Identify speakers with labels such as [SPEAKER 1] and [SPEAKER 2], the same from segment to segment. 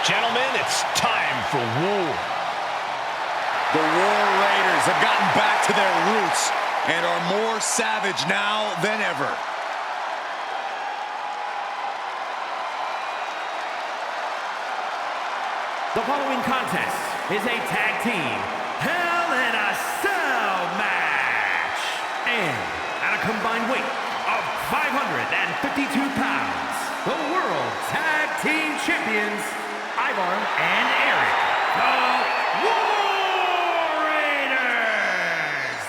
[SPEAKER 1] Gentlemen, it's time for war.
[SPEAKER 2] The War Raiders have gotten back to their roots and are more savage now than ever.
[SPEAKER 3] The following contest is a tag team Hell in a Cell match. And at a combined weight of 552 pounds, the World Tag Team Champions, Ivar and Eric, the War Raiders!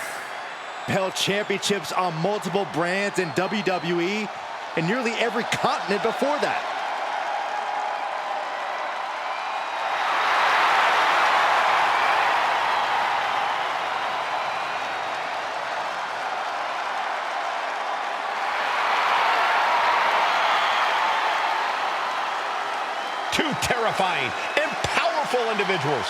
[SPEAKER 4] Held championships on multiple brands in WWE and nearly every continent before that.
[SPEAKER 1] Two terrifying and powerful individuals.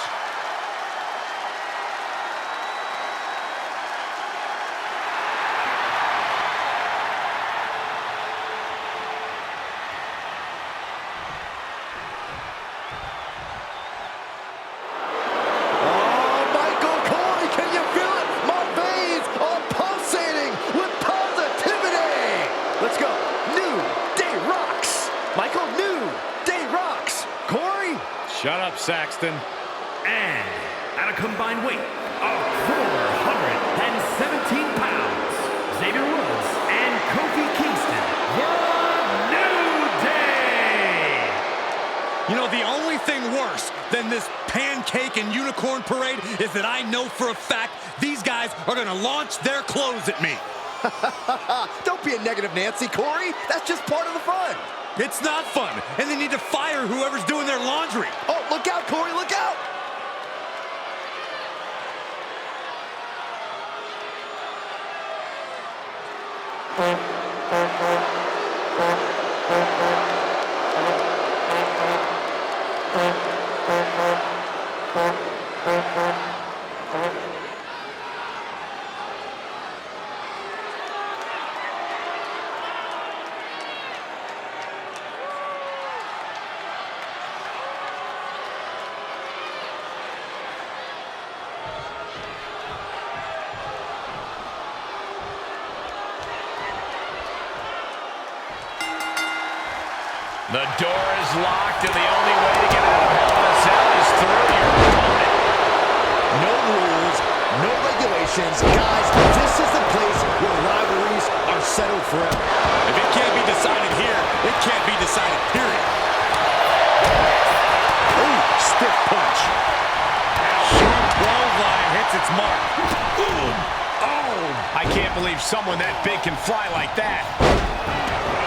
[SPEAKER 2] Shut up, Saxton.
[SPEAKER 3] And at a combined weight of 417 pounds, Xavier Woods and Kofi Kingston, the New Day!
[SPEAKER 2] You know, the only thing worse than this pancake and unicorn parade is that I know for a fact these guys are going to launch their clothes at me.
[SPEAKER 4] Don't be a negative Nancy, Corey. That's just part of the fun.
[SPEAKER 2] It's not fun, and they need to fire whoever's doing their laundry.
[SPEAKER 4] Oh, look out, Corey, look out!
[SPEAKER 1] The door is locked, and the only way to get out of Hell in a Cell is through your opponent.
[SPEAKER 4] No rules, no regulations. Guys, this is the place where rivalries are settled forever.
[SPEAKER 2] If it can't be decided here, it can't be decided, period.
[SPEAKER 4] Ooh, stiff punch.
[SPEAKER 2] Sharp clothesline hits its mark.
[SPEAKER 1] Ooh. Oh! I can't believe someone that big can fly like that.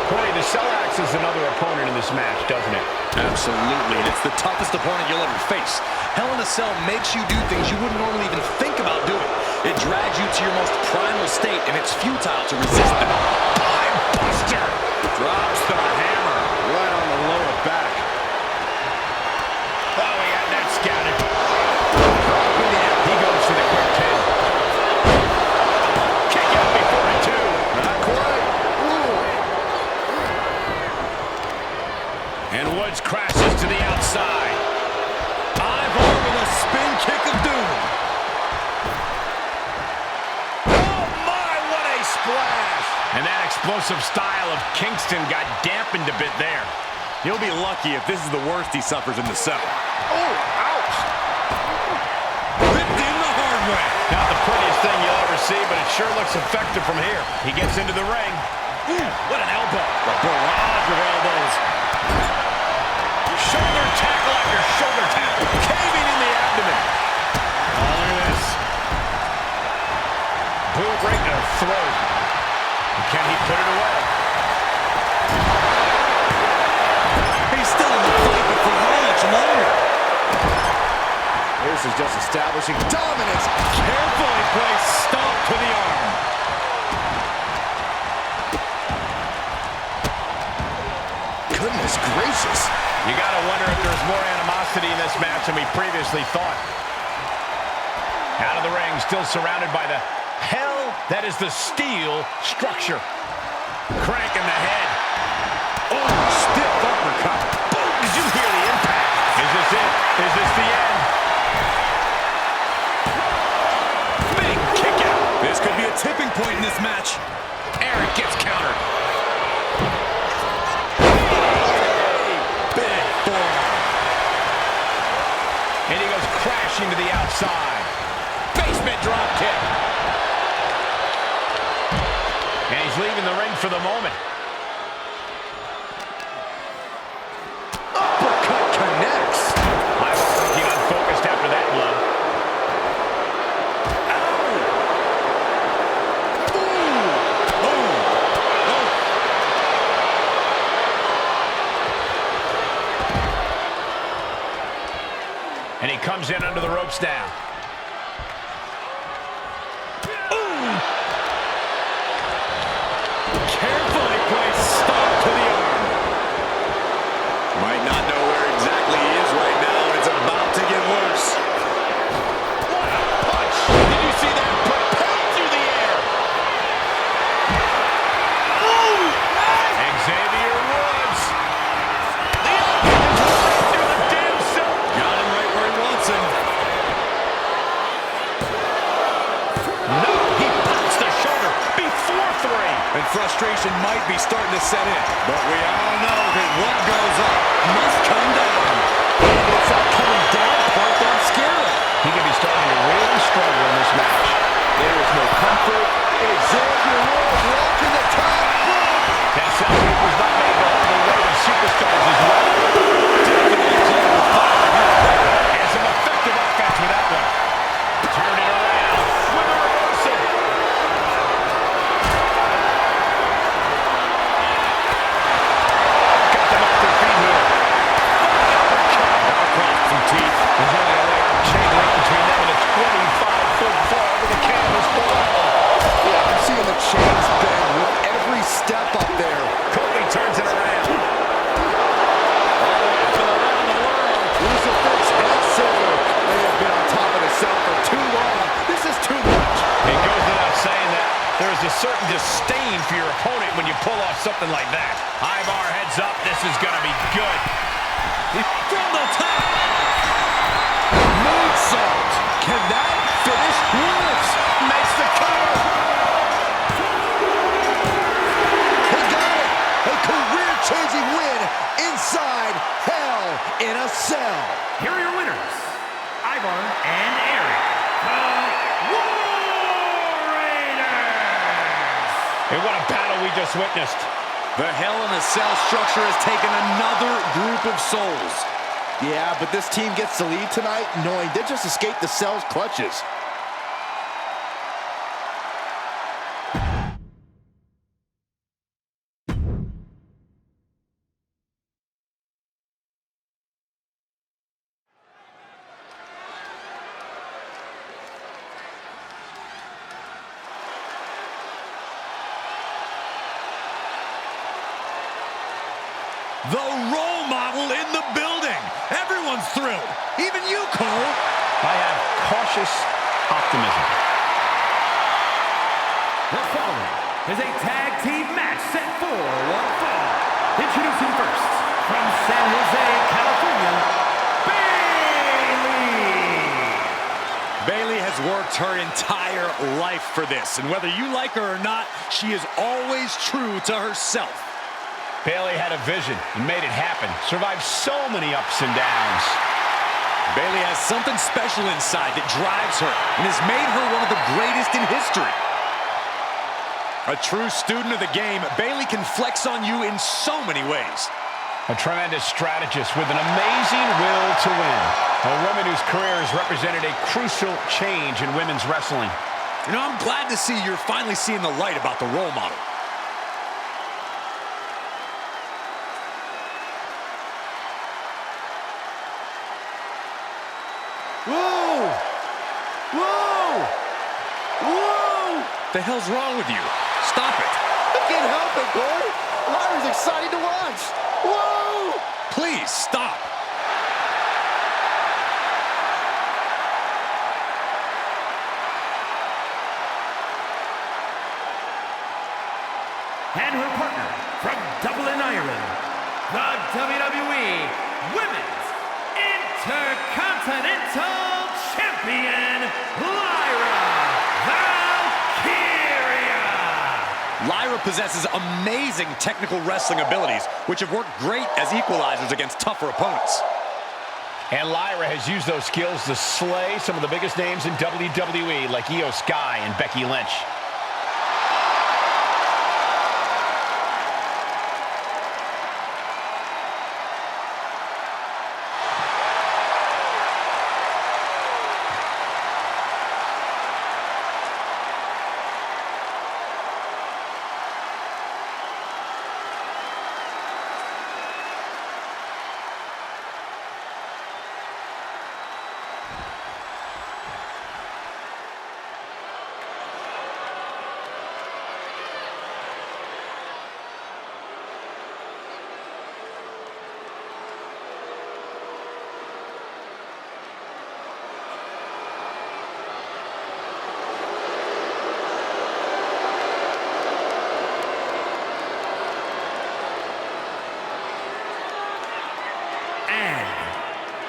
[SPEAKER 1] Corey, the Cell acts as another opponent in this match, doesn't it?
[SPEAKER 5] Absolutely, and it's the toughest opponent you'll ever face. Hell in a Cell makes you do things you wouldn't normally even think about doing. It drags you to your most primal state, and it's futile to resist them.
[SPEAKER 1] Time buster!
[SPEAKER 2] Drops the hammer right on the lower back.
[SPEAKER 1] Oh, he had that scouted. He goes for the quick pin. Kick out before it, too.
[SPEAKER 4] Not quite.
[SPEAKER 1] And Woods crashes to the outside.
[SPEAKER 2] Ivar with a spin kick of doom.
[SPEAKER 1] Oh, my, what a splash! And that explosive style of Kingston got dampened a bit there.
[SPEAKER 2] He'll be lucky if this is the worst he suffers in the Cell.
[SPEAKER 1] Oh, ouch!
[SPEAKER 2] Ripped in the hard way.
[SPEAKER 1] Not the prettiest thing you'll ever see, but it sure looks effective from here. He gets into the ring.
[SPEAKER 2] Ooh, what an elbow. A barrage of elbows.
[SPEAKER 1] Shoulder tackle after shoulder tackle. Caving in the abdomen. Oh, look at this. Boot right to the throat. Can he put it away?
[SPEAKER 2] He's still in the fight, but for how much longer?
[SPEAKER 4] This is just establishing dominance.
[SPEAKER 2] Carefully placed stomp to the arm.
[SPEAKER 4] Goodness gracious.
[SPEAKER 1] You gotta wonder if there's more animosity in this match than we previously thought. Out of the ring, still surrounded by the hell that is the steel structure. Crank in the head.
[SPEAKER 2] Oh, stiff uppercut.
[SPEAKER 1] Boom! Did you hear the impact? Is
[SPEAKER 2] tipping point in this match.
[SPEAKER 5] Eric gets countered.
[SPEAKER 2] Big forearm.
[SPEAKER 1] And he goes crashing to the outside. Basement drop kick. And he's leaving the ring for the moment.
[SPEAKER 5] Uppercut connects.
[SPEAKER 1] I'm looking unfocused after that blow. And he comes in under the ropes now.
[SPEAKER 2] Carefully placed stop to the arm.
[SPEAKER 5] Might not know where exactly he is right now, and it's about to get worse.
[SPEAKER 1] What a punch! Did you see that? Propelled through the air! Xavier Woods! The elbow right through the damn self!
[SPEAKER 2] Got him right where he wants him.
[SPEAKER 1] No, he pops the shoulder before 3.
[SPEAKER 2] And frustration might be starting to set in. But we all know that what goes up must come down.
[SPEAKER 4] It's that coming down part that I'm scared of.
[SPEAKER 1] He could be starting to really struggle in this match.
[SPEAKER 4] There is no comfort. Xavier Woods rocking the top rope.
[SPEAKER 1] That celebrate was not made to hold the weight of superstars as well.
[SPEAKER 2] Definitely playing with fire here.
[SPEAKER 1] And some effective offense with that one. Turn it around with a reversal. Got them off their feet here.
[SPEAKER 2] Across some teeth.
[SPEAKER 1] There's only a layer of chain link between them and a 25-foot fall to the canvas below.
[SPEAKER 4] Yeah, I'm seeing the chains bend with every step up there.
[SPEAKER 1] Cody turns it around.
[SPEAKER 4] Crucifix and Silver. They have been on top of the cell for too long. This is too much.
[SPEAKER 1] It goes without saying that there is a certain disdain for your opponent when you pull off something like that. Ivar heads up. This is going to be good.
[SPEAKER 2] From the top. Moonsault. Can that finish? Woods
[SPEAKER 1] Makes the cover.
[SPEAKER 4] He got it. A career-changing win inside Hell in a Cell.
[SPEAKER 3] Here are your winners, Ivar and Eric, the War Raiders.
[SPEAKER 1] And what a battle we just witnessed.
[SPEAKER 2] The Hell in a Cell structure has taken another group of souls.
[SPEAKER 4] Yeah, but this team gets the lead tonight knowing they just escaped the Cell's clutches.
[SPEAKER 2] The role model in the building. Everyone's thrilled. Even you, Cole.
[SPEAKER 1] I have cautious optimism.
[SPEAKER 3] The following is a tag team match set for one fall. Introducing first, from San Jose, California, Bayley.
[SPEAKER 2] Bayley has worked her entire life for this, and whether you like her or not, she is always true to herself.
[SPEAKER 1] Bayley had a vision and made it happen. Survived so many ups and downs.
[SPEAKER 2] Bayley has something special inside that drives her and has made her one of the greatest in history. A true student of the game, Bayley can flex on you in so many ways.
[SPEAKER 1] A tremendous strategist with an amazing will to win. A woman whose career has represented a crucial change in women's wrestling.
[SPEAKER 2] You know, I'm glad to see you're finally seeing the light about the role model.
[SPEAKER 4] Whoa! Whoa! Whoa!
[SPEAKER 2] The hell's wrong with you? Stop it.
[SPEAKER 4] I can't help it, Corey. Larry's exciting to watch. Whoa!
[SPEAKER 2] Please, stop.
[SPEAKER 3] And her partner from Dublin, Ireland, the WWE Women's Intercontinental Champion, Lyra Valkyria.
[SPEAKER 2] Lyra possesses amazing technical wrestling abilities, which have worked great as equalizers against tougher opponents.
[SPEAKER 1] And Lyra has used those skills to slay some of the biggest names in WWE, like Io Sky and Becky Lynch.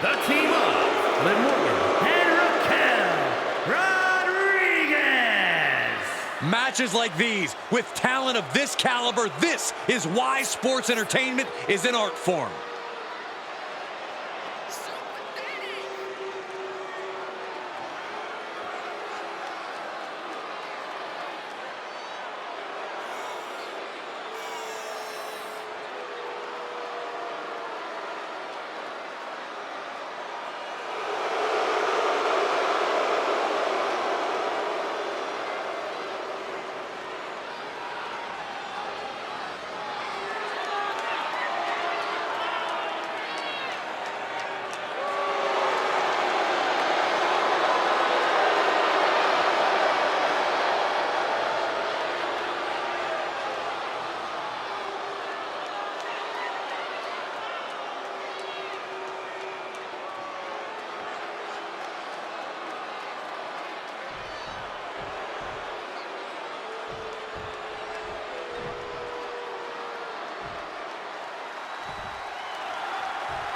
[SPEAKER 3] The team of Liv Morgan and Raquel Rodriguez.
[SPEAKER 2] Matches like these, with talent of this caliber, this is why sports entertainment is an art form.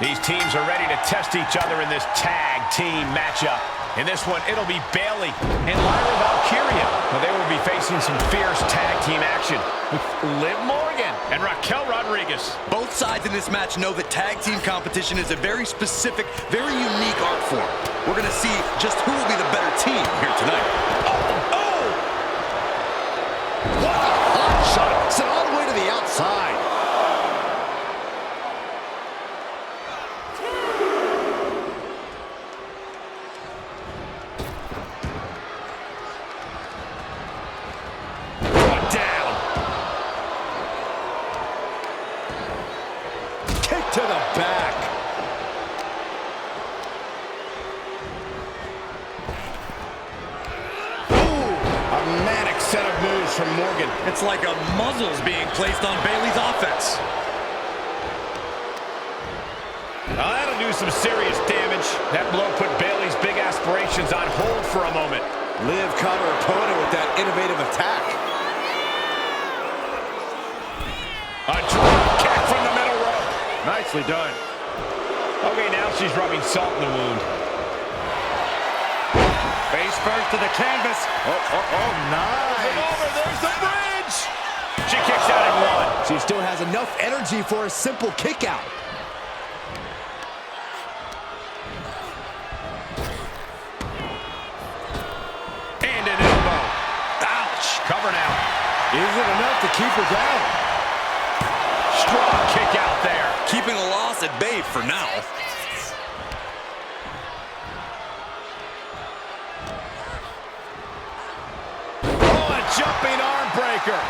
[SPEAKER 1] These teams are ready to test each other in this tag team matchup. In this one, it'll be Bayley and Lyra Valkyria. Well, they will be facing some fierce tag team action with Liv Morgan and Raquel Rodriguez.
[SPEAKER 5] Both sides in this match know that tag team competition is a very specific, very unique art form. We're going to see just who will be the better team here tonight.
[SPEAKER 4] Oh! What a hot shot! Sent all the way to the outside. To the back. Ooh, a manic set of moves from Morgan.
[SPEAKER 2] It's like a muzzle's being placed on Bayley's offense.
[SPEAKER 1] Now that'll do some serious damage. That blow put Bayley's big aspirations on hold for a moment.
[SPEAKER 4] Liv caught her opponent with that innovative attack.
[SPEAKER 1] A drop kick from the middle rope.
[SPEAKER 4] Nicely done.
[SPEAKER 1] Okay, now she's rubbing salt in the wound.
[SPEAKER 2] Face first to the canvas.
[SPEAKER 4] Nice.
[SPEAKER 1] Over, there's the bridge. She kicks out at one.
[SPEAKER 4] She still has enough energy for a simple kick out.
[SPEAKER 1] And an elbow. Ouch. Cover now.
[SPEAKER 4] Is it enough to keep her down?
[SPEAKER 1] Strong kick out there.
[SPEAKER 5] Keeping a loss at bay for now.
[SPEAKER 1] Oh, a jumping arm breaker.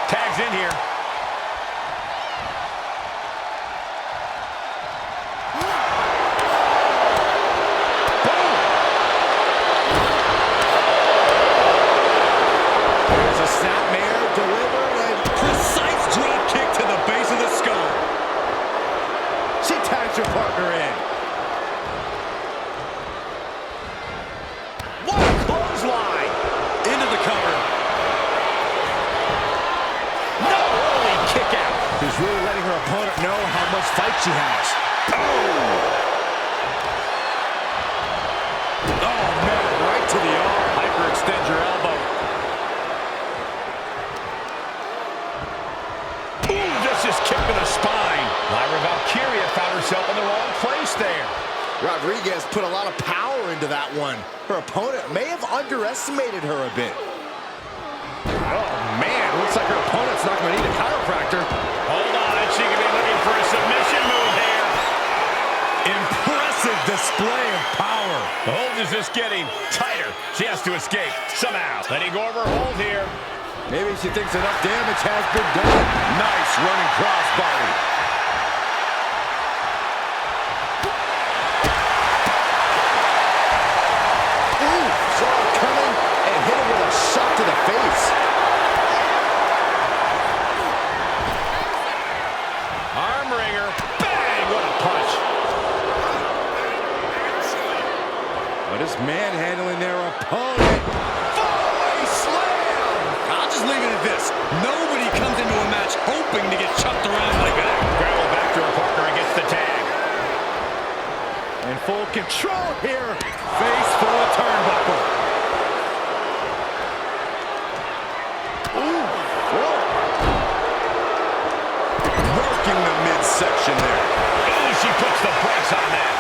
[SPEAKER 1] Tags in here.
[SPEAKER 4] Your partner in.
[SPEAKER 1] What a clothesline.
[SPEAKER 5] Into the cover.
[SPEAKER 1] No, holy kick out.
[SPEAKER 4] She's really letting her opponent know how much fight she has. Oh! Rodriguez put a lot of power into that one. Her opponent may have underestimated her a bit.
[SPEAKER 5] Oh, man, looks like her opponent's not going to need a chiropractor.
[SPEAKER 1] Hold on, she could be looking for a submission move here.
[SPEAKER 2] Impressive display of power.
[SPEAKER 1] The hold is just getting tighter. She has to escape somehow. Letting go of her hold here.
[SPEAKER 4] Maybe she thinks enough damage has been done.
[SPEAKER 2] Nice running crossbody.
[SPEAKER 4] Ooh, saw it coming and hit her with a shot to the face.
[SPEAKER 1] Arm wringer. Bang! What a punch.
[SPEAKER 4] But is manhandling their opponent. Fallaway slam!
[SPEAKER 5] I'll just leave it at this. Nobody comes into a match hoping to get chucked around like that.
[SPEAKER 1] Gravel back to her partner and gets the tag.
[SPEAKER 4] In full control here.
[SPEAKER 2] Face full of turnbuckle.
[SPEAKER 4] Ooh, whoa.
[SPEAKER 2] Working the midsection there.
[SPEAKER 1] Ooh, she puts the brakes on that.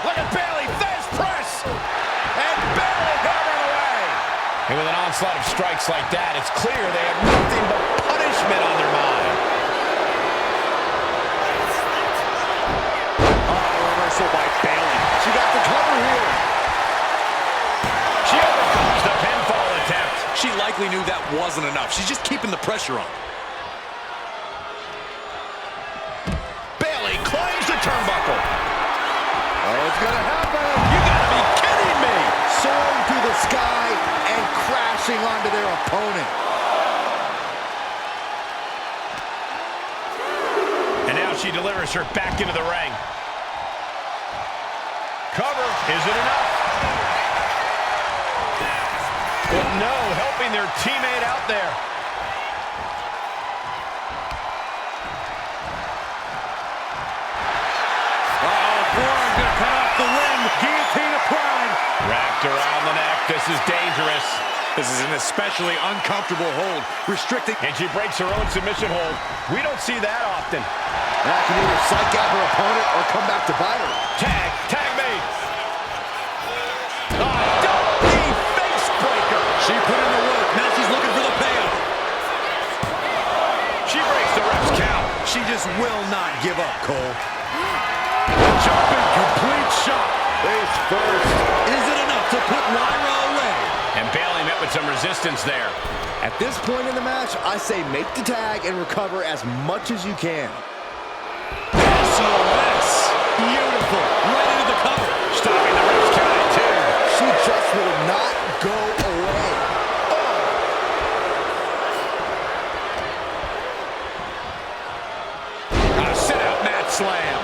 [SPEAKER 1] Look at Bayley, fast press. And Bayley got it away. And with an onslaught of strikes like that, it's clear they have nothing but punishment on their mind.
[SPEAKER 2] Reversal by Bayley.
[SPEAKER 4] She got the cover here.
[SPEAKER 1] She overcomes the pinfall attempt.
[SPEAKER 5] She likely knew that wasn't enough. She's just keeping the pressure on.
[SPEAKER 1] Bayley climbs the turnbuckle.
[SPEAKER 4] Oh, it's gonna happen.
[SPEAKER 1] You gotta be kidding me.
[SPEAKER 4] Soaring through the sky and crashing onto their opponent.
[SPEAKER 1] And now she delivers her back into the ring. Cover, is it enough? But no, helping their teammate out there.
[SPEAKER 2] Braun gonna cut off the ring. Guillotine applied.
[SPEAKER 1] Wrapped around the neck, this is dangerous.
[SPEAKER 2] This is an especially uncomfortable hold, restricting.
[SPEAKER 1] And she breaks her own submission hold. We don't see that often.
[SPEAKER 4] That can either psych out her opponent or come back to bite her.
[SPEAKER 1] Tag me. Double knee face breaker.
[SPEAKER 5] She put in the work. Now she's looking for the payoff.
[SPEAKER 1] She breaks the ref's count.
[SPEAKER 2] She just will not give up, Cole. Jumping complete shot.
[SPEAKER 4] Face first.
[SPEAKER 5] Is it enough to put Lyra away?
[SPEAKER 1] And Bayley met with some resistance there.
[SPEAKER 4] At this point in the match, I say make the tag and recover as much as you can.
[SPEAKER 5] SOS. Beautiful. Right into the cover.
[SPEAKER 1] Stopping the ref's count at 2.
[SPEAKER 4] She just will not go away.
[SPEAKER 1] A sit-out mat slam.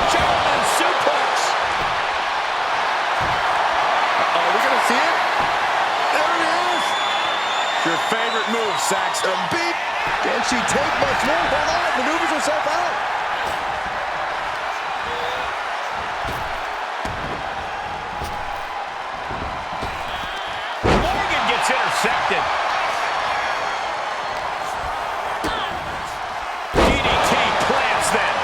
[SPEAKER 1] German suplex.
[SPEAKER 4] Are we gonna see it? There it is.
[SPEAKER 2] Your favorite move, Saxton.
[SPEAKER 4] Beat. Can she take much more? Hold on. Maneuvers herself out.
[SPEAKER 1] Morgan gets intercepted. DDT plants them.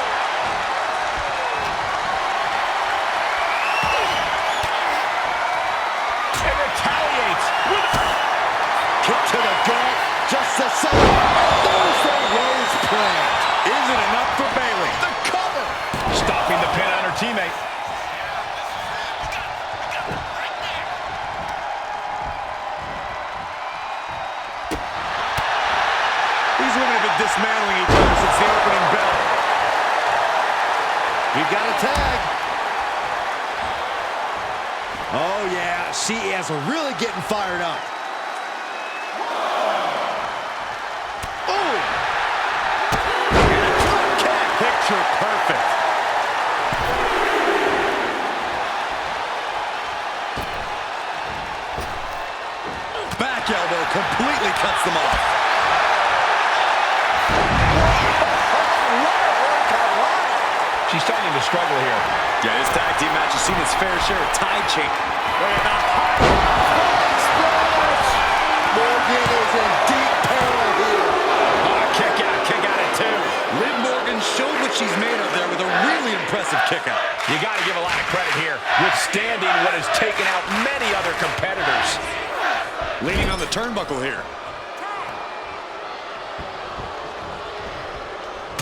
[SPEAKER 1] And retaliates with
[SPEAKER 4] Kick to the gut. Just the same. Thursday Rose plant.
[SPEAKER 2] Isn't enough for Bayley.
[SPEAKER 1] the cover. Stopping the pin on her teammate.
[SPEAKER 2] These women have been dismantling each other since the opening bell.
[SPEAKER 4] You got a tag. Oh, yeah. She is really getting fired up.
[SPEAKER 2] Picture perfect.
[SPEAKER 5] Back elbow completely cuts them off.
[SPEAKER 1] She's starting to struggle here.
[SPEAKER 5] Yeah, this tag team match has seen its fair share of tide change.
[SPEAKER 4] More
[SPEAKER 1] what has taken out many other competitors.
[SPEAKER 2] Leaning on the turnbuckle here.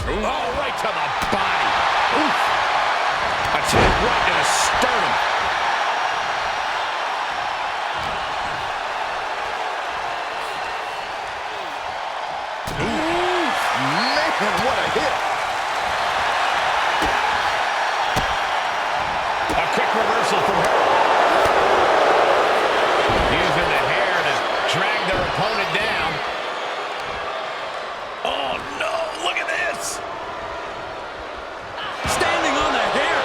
[SPEAKER 1] Oh, right to the body. Oof. Attack right to the sternum.
[SPEAKER 4] Oof, man, what a hit.
[SPEAKER 1] A quick reversal from her. Using the hair to drag their opponent down. Oh, no. Look at this.
[SPEAKER 2] Standing on the hair.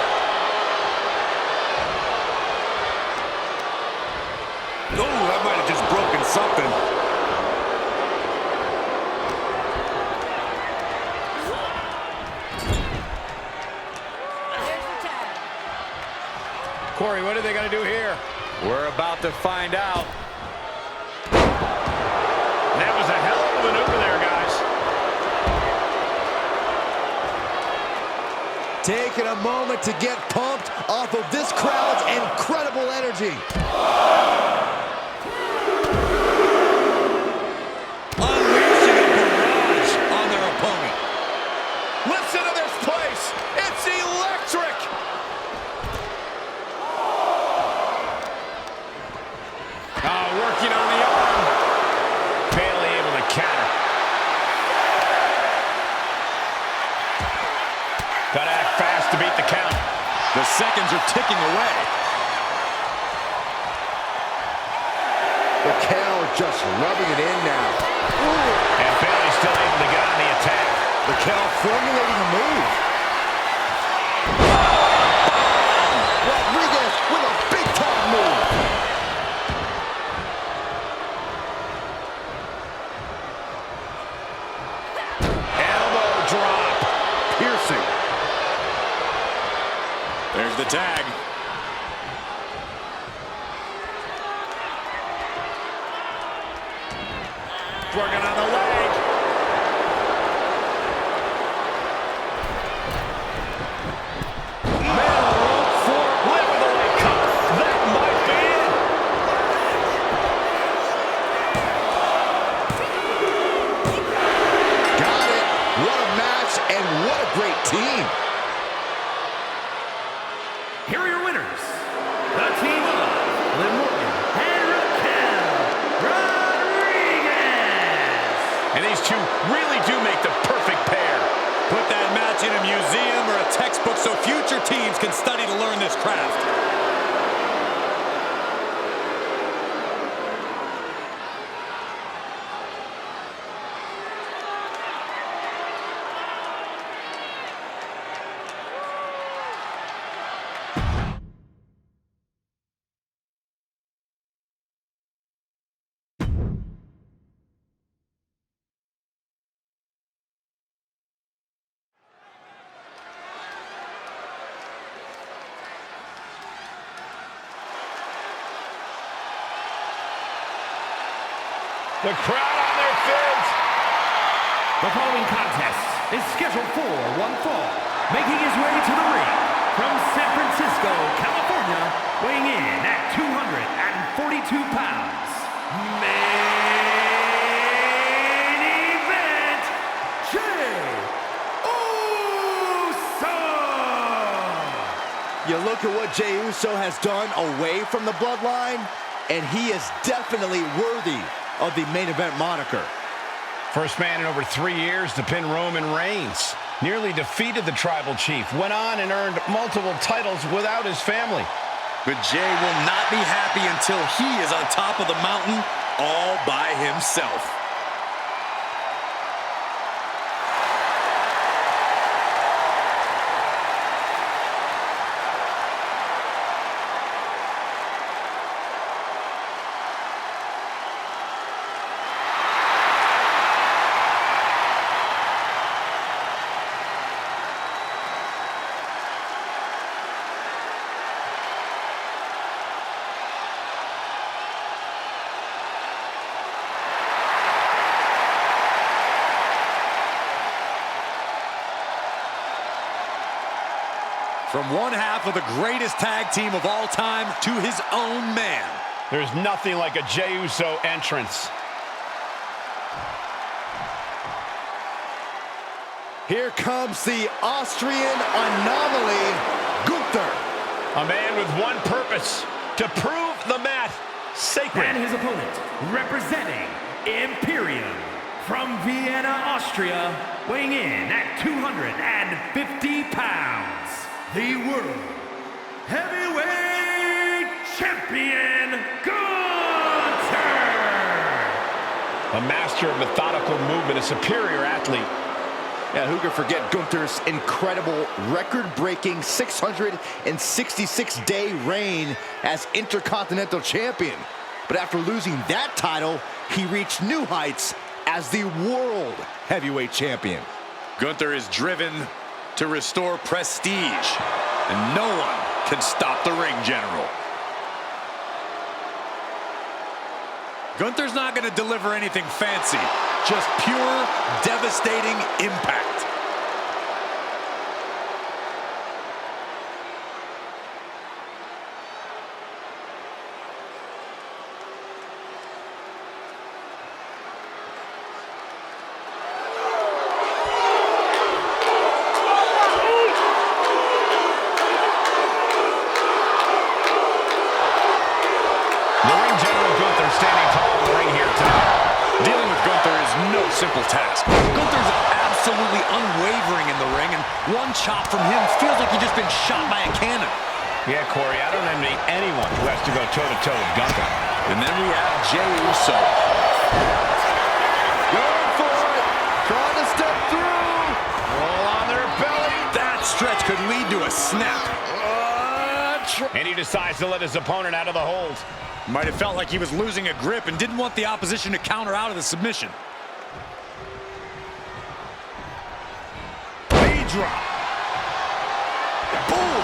[SPEAKER 4] Oh, that might have just broken something.
[SPEAKER 1] Corey, what are they going to do here?
[SPEAKER 2] We're about to find out.
[SPEAKER 1] That was a hell of a maneuver there, guys.
[SPEAKER 4] Taking a moment to get pumped off of this crowd's incredible energy.
[SPEAKER 2] Unleashing a barrage on their opponent.
[SPEAKER 1] Listen to this place. It's electric. Working on the arm. Bailey able to counter. Got to act fast to beat the count.
[SPEAKER 2] The seconds are ticking away.
[SPEAKER 4] Raquel just rubbing it in now. Ooh.
[SPEAKER 1] And Bailey still able to get on the attack.
[SPEAKER 4] Raquel formulating a move. Rodriguez with a big-time move.
[SPEAKER 1] Elbow drop.
[SPEAKER 4] Piercing.
[SPEAKER 2] There's the tag.
[SPEAKER 1] Working on the leg.
[SPEAKER 4] Team.
[SPEAKER 3] Here are your winners, the team of Liv Morgan and Raquel Rodriguez.
[SPEAKER 1] And these two really do make the perfect pair.
[SPEAKER 2] Put that match in a museum or a textbook so future teams can study to learn this craft.
[SPEAKER 1] The crowd on their feet.
[SPEAKER 3] The following contest is scheduled for one fall. Making his way to the ring from San Francisco, California, weighing in at 242 pounds. Main event, Jey Uso!
[SPEAKER 4] You look at what Jey Uso has done away from the bloodline, and he is definitely worthy of the main event moniker.
[SPEAKER 1] First man in over 3 years to pin Roman Reigns. Nearly defeated the tribal chief. Went on and earned multiple titles without his family.
[SPEAKER 5] But Jey will not be happy until he is on top of the mountain all by himself.
[SPEAKER 2] From one half of the greatest tag team of all time to his own man.
[SPEAKER 1] There's nothing like a Jey Uso entrance.
[SPEAKER 4] Here comes the Austrian anomaly, Gunther.
[SPEAKER 1] A man with one purpose, to prove the mat sacred.
[SPEAKER 3] And his opponent, representing Imperium from Vienna, Austria, weighing in at 250 pounds, the World Heavyweight Champion, Gunther!
[SPEAKER 1] A master of methodical movement, a superior athlete.
[SPEAKER 4] Yeah, who could forget Gunther's incredible record-breaking 666-day reign as Intercontinental Champion. But after losing that title, he reached new heights as the World Heavyweight Champion.
[SPEAKER 2] Gunther is driven to restore prestige, and no one can stop the ring general. Gunther's not going to deliver anything fancy, just pure, devastating impact.
[SPEAKER 5] Simple task. Gunther's absolutely unwavering in the ring, and one chop from him feels like he's just been shot by a cannon.
[SPEAKER 1] Yeah, Corey, I don't envy anyone who has to go toe-to-toe with Gunther.
[SPEAKER 5] And then we have Jey Uso.
[SPEAKER 4] Going for it, trying to step through.
[SPEAKER 1] Roll on their belly.
[SPEAKER 2] That stretch could lead to a snap.
[SPEAKER 1] And he decides to let his opponent out of the hold.
[SPEAKER 2] Might have felt like he was losing a grip and didn't want the opposition to counter out of the submission.
[SPEAKER 4] Drop. Boom.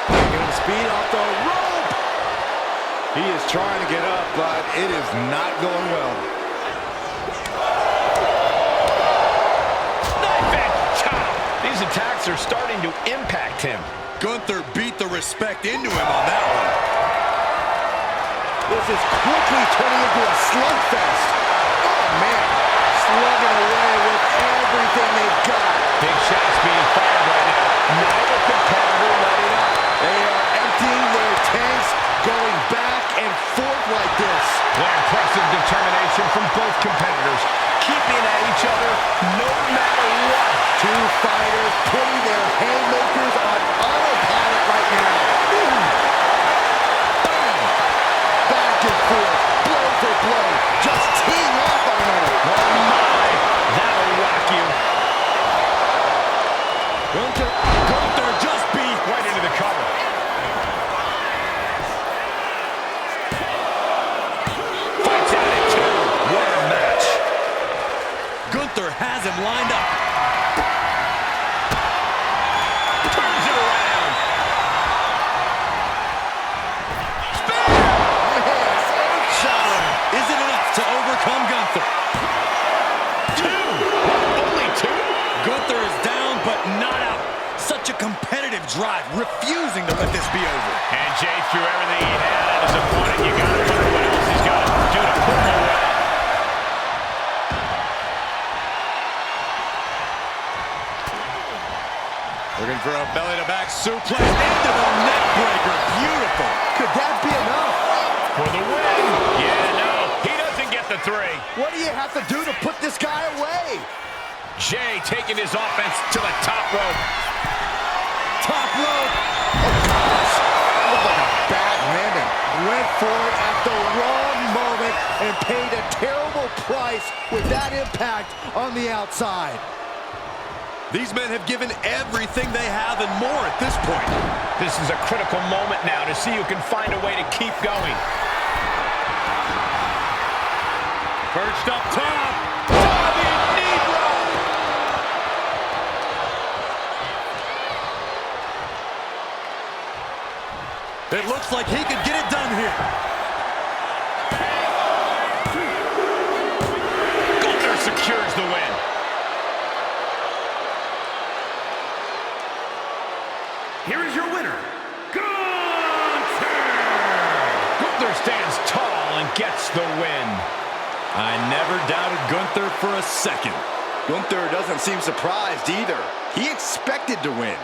[SPEAKER 4] Taking speed off the rope. He is trying to get up, but it is not going well.
[SPEAKER 1] Knife and chop. These attacks are starting to impact him.
[SPEAKER 2] Gunther beat the respect into him on that one.
[SPEAKER 4] This is quickly turning into a slugfest. Oh, man. Slugging away with everything they've got.
[SPEAKER 1] Big shots being fired right now. Neither competitor letting up.
[SPEAKER 4] They are emptying their tanks, going back and forth like this.
[SPEAKER 1] What impressive determination from both competitors, keeping at each other no matter what.
[SPEAKER 4] Two fighters putting their haymakers on autopilot right now. Bam! Back and forth, blow for blow, just teeing off on another.
[SPEAKER 1] Oh my, that'll rock you.
[SPEAKER 2] Gunther just beat
[SPEAKER 1] right into the cover. Fights out at 2. What a match.
[SPEAKER 2] Gunther has him lined up.
[SPEAKER 1] Turns it around.
[SPEAKER 2] Is it enough to overcome Gunther?
[SPEAKER 1] 2. Only 2?
[SPEAKER 2] Gunther is down, but not out. Such a competitive drive, refusing to let this be over.
[SPEAKER 1] And Jay threw everything he had at his opponent. You got to wonder what else he's got to do to put him away.
[SPEAKER 2] Looking for a belly-to-back suplex into the neck breaker. Beautiful.
[SPEAKER 4] Could that be enough?
[SPEAKER 1] For the win. Yeah, no, he doesn't get the 3.
[SPEAKER 4] What do you have to do to put this guy away?
[SPEAKER 1] Jay taking his offense to the top rope.
[SPEAKER 4] Top rope. Oh, gosh. That looked like a bad landing. Went for it at the wrong moment and paid a terrible price with that impact on the outside.
[SPEAKER 2] These men have given everything they have and more at this point.
[SPEAKER 1] This is a critical moment now to see who can find a way to keep going.
[SPEAKER 2] Perched up top.
[SPEAKER 1] Diving knee drop.
[SPEAKER 2] It looks like he could get it done here.
[SPEAKER 1] Gunther secures the win.
[SPEAKER 2] I never doubted Gunther for a second.
[SPEAKER 4] Gunther doesn't seem surprised either. He expected to win.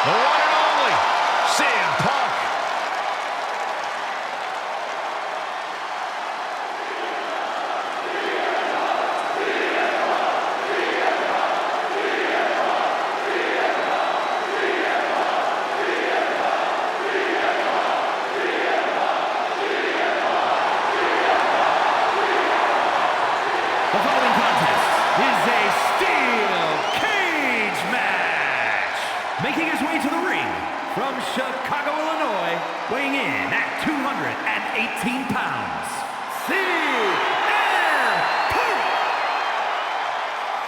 [SPEAKER 1] The one and only CM Punk.
[SPEAKER 3] The following contest is a steel cage match. Making his way to the ring from Chicago, Illinois, weighing in at 218 pounds, CM Punk.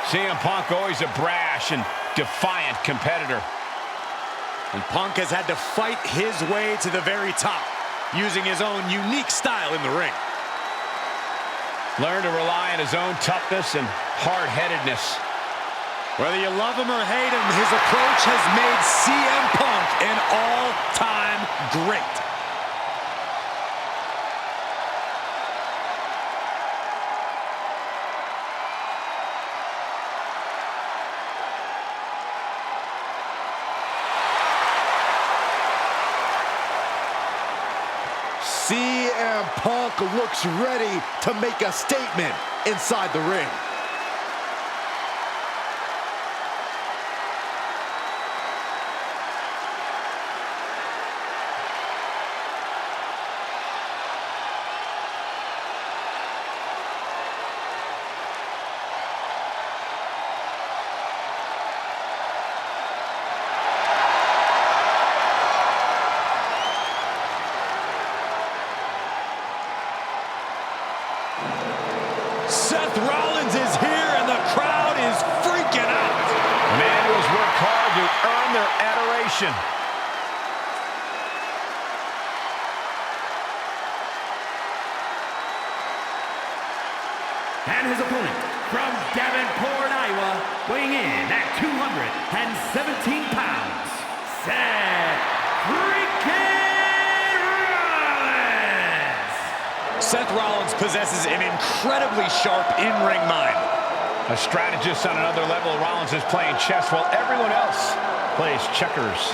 [SPEAKER 1] CM Punk, always a brash and defiant competitor.
[SPEAKER 2] And Punk has had to fight his way to the very top, using his own unique style in the ring.
[SPEAKER 1] Learned to rely on his own toughness and hard-headedness.
[SPEAKER 2] Whether you love him or hate him, his approach has made CM Punk an all-time great.
[SPEAKER 4] CM Punk looks ready to make a statement inside the ring.
[SPEAKER 2] Seth Rollins is here and the crowd is freaking out.
[SPEAKER 1] Man who has worked hard to earn their adoration.
[SPEAKER 3] And his opponent from Davenport, Iowa, weighing in at 217 pounds, Seth freaking Rollins.
[SPEAKER 2] Seth Rollins possesses an incredibly sharp in-ring mind.
[SPEAKER 1] A strategist on another level, Rollins is playing chess while everyone else plays checkers.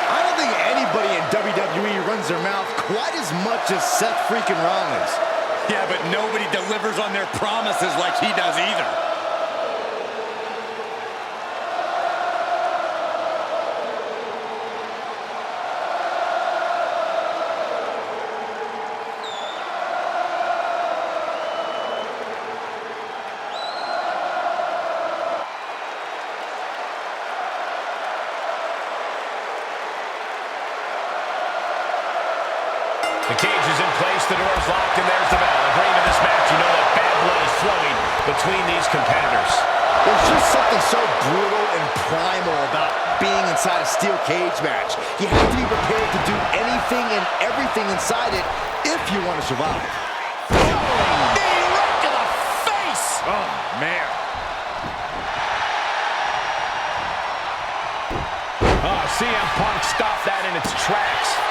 [SPEAKER 4] I don't think anybody in WWE runs their mouth quite as much as Seth freaking Rollins.
[SPEAKER 2] Yeah, but nobody delivers on their promises like he does either.
[SPEAKER 1] The cage is in place, the door's locked, and there's the bell. Agreeing to this match, you know that bad blood is flowing between these competitors.
[SPEAKER 4] There's just something so brutal and primal about being inside a steel cage match. You have to be prepared to do anything and everything inside it if you want to survive.
[SPEAKER 2] Knee right to the face!
[SPEAKER 4] Oh, man.
[SPEAKER 1] Oh, CM Punk stopped that in its tracks.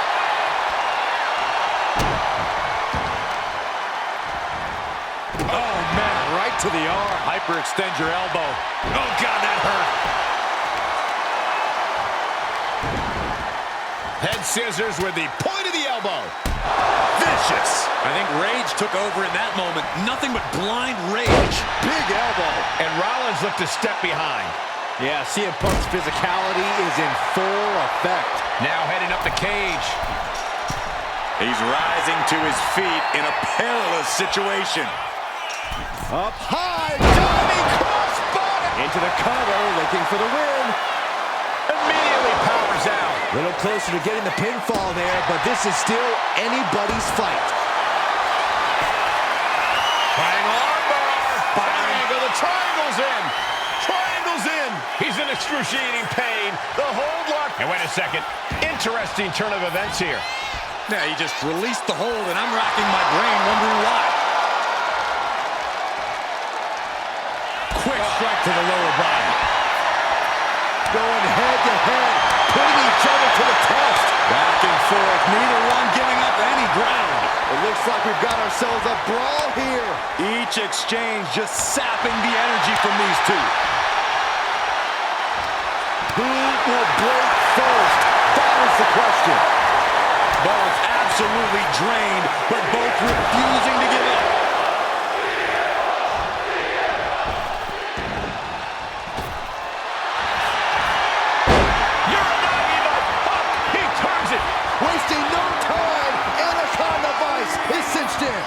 [SPEAKER 2] Oh, man, right to the arm. Hyperextend your elbow. Oh, God, that hurt.
[SPEAKER 1] Head scissors with the point of the elbow.
[SPEAKER 4] elbow.
[SPEAKER 2] Vicious. I think rage took over in that moment. Nothing but blind rage.
[SPEAKER 4] Big elbow.
[SPEAKER 1] And Rollins looked to step behind.
[SPEAKER 4] Yeah, CM Punk's physicality is in full effect.
[SPEAKER 1] Now heading up the cage.
[SPEAKER 2] He's rising to his feet in a perilous situation.
[SPEAKER 4] Up high, diving crossbody. Into the cover, looking for the win.
[SPEAKER 1] Immediately powers out.
[SPEAKER 4] A little closer to getting the pinfall there, but this is still anybody's fight.
[SPEAKER 1] Triangle armbar. Triangle. The triangle's in. Triangle's in. He's in excruciating pain. The hold lock. And wait a second. Interesting turn of events here.
[SPEAKER 2] Yeah, he just released the hold, and I'm racking my brain wondering why. Quick strike to the lower body.
[SPEAKER 4] Going head to head, putting each other to the test.
[SPEAKER 2] Back and forth, neither one giving up any ground.
[SPEAKER 4] It looks like we've got ourselves a brawl here.
[SPEAKER 2] Each exchange just sapping the energy from these two.
[SPEAKER 4] Who will break first? That is the question.
[SPEAKER 2] Both absolutely drained, but both refusing to give up.
[SPEAKER 1] He turns it.
[SPEAKER 4] Wasting no time. Anaconda Vice is cinched in.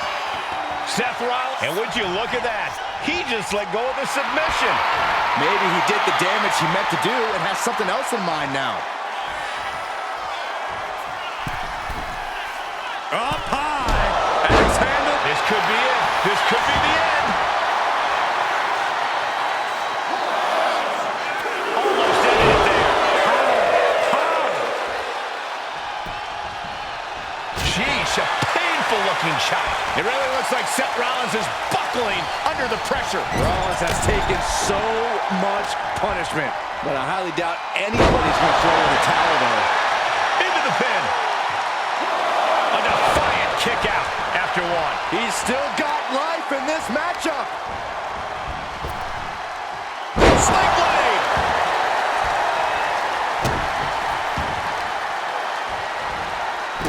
[SPEAKER 1] Seth Rollins. And would you look at that? He just let go of the submission.
[SPEAKER 4] Maybe he did the damage he meant to do and has something else in mind now.
[SPEAKER 2] Up high, axe handle.
[SPEAKER 1] This could be it. This could be the end. Almost ended it there. Sheesh, a painful looking shot. It really looks like Seth Rollins is buckling under the pressure.
[SPEAKER 4] Rollins has taken so much punishment, but I highly doubt anybody's going to throw in the towel though.
[SPEAKER 1] Into the pin. A defiant kick out after one.
[SPEAKER 4] He's still got life in this matchup.
[SPEAKER 1] Sling blade.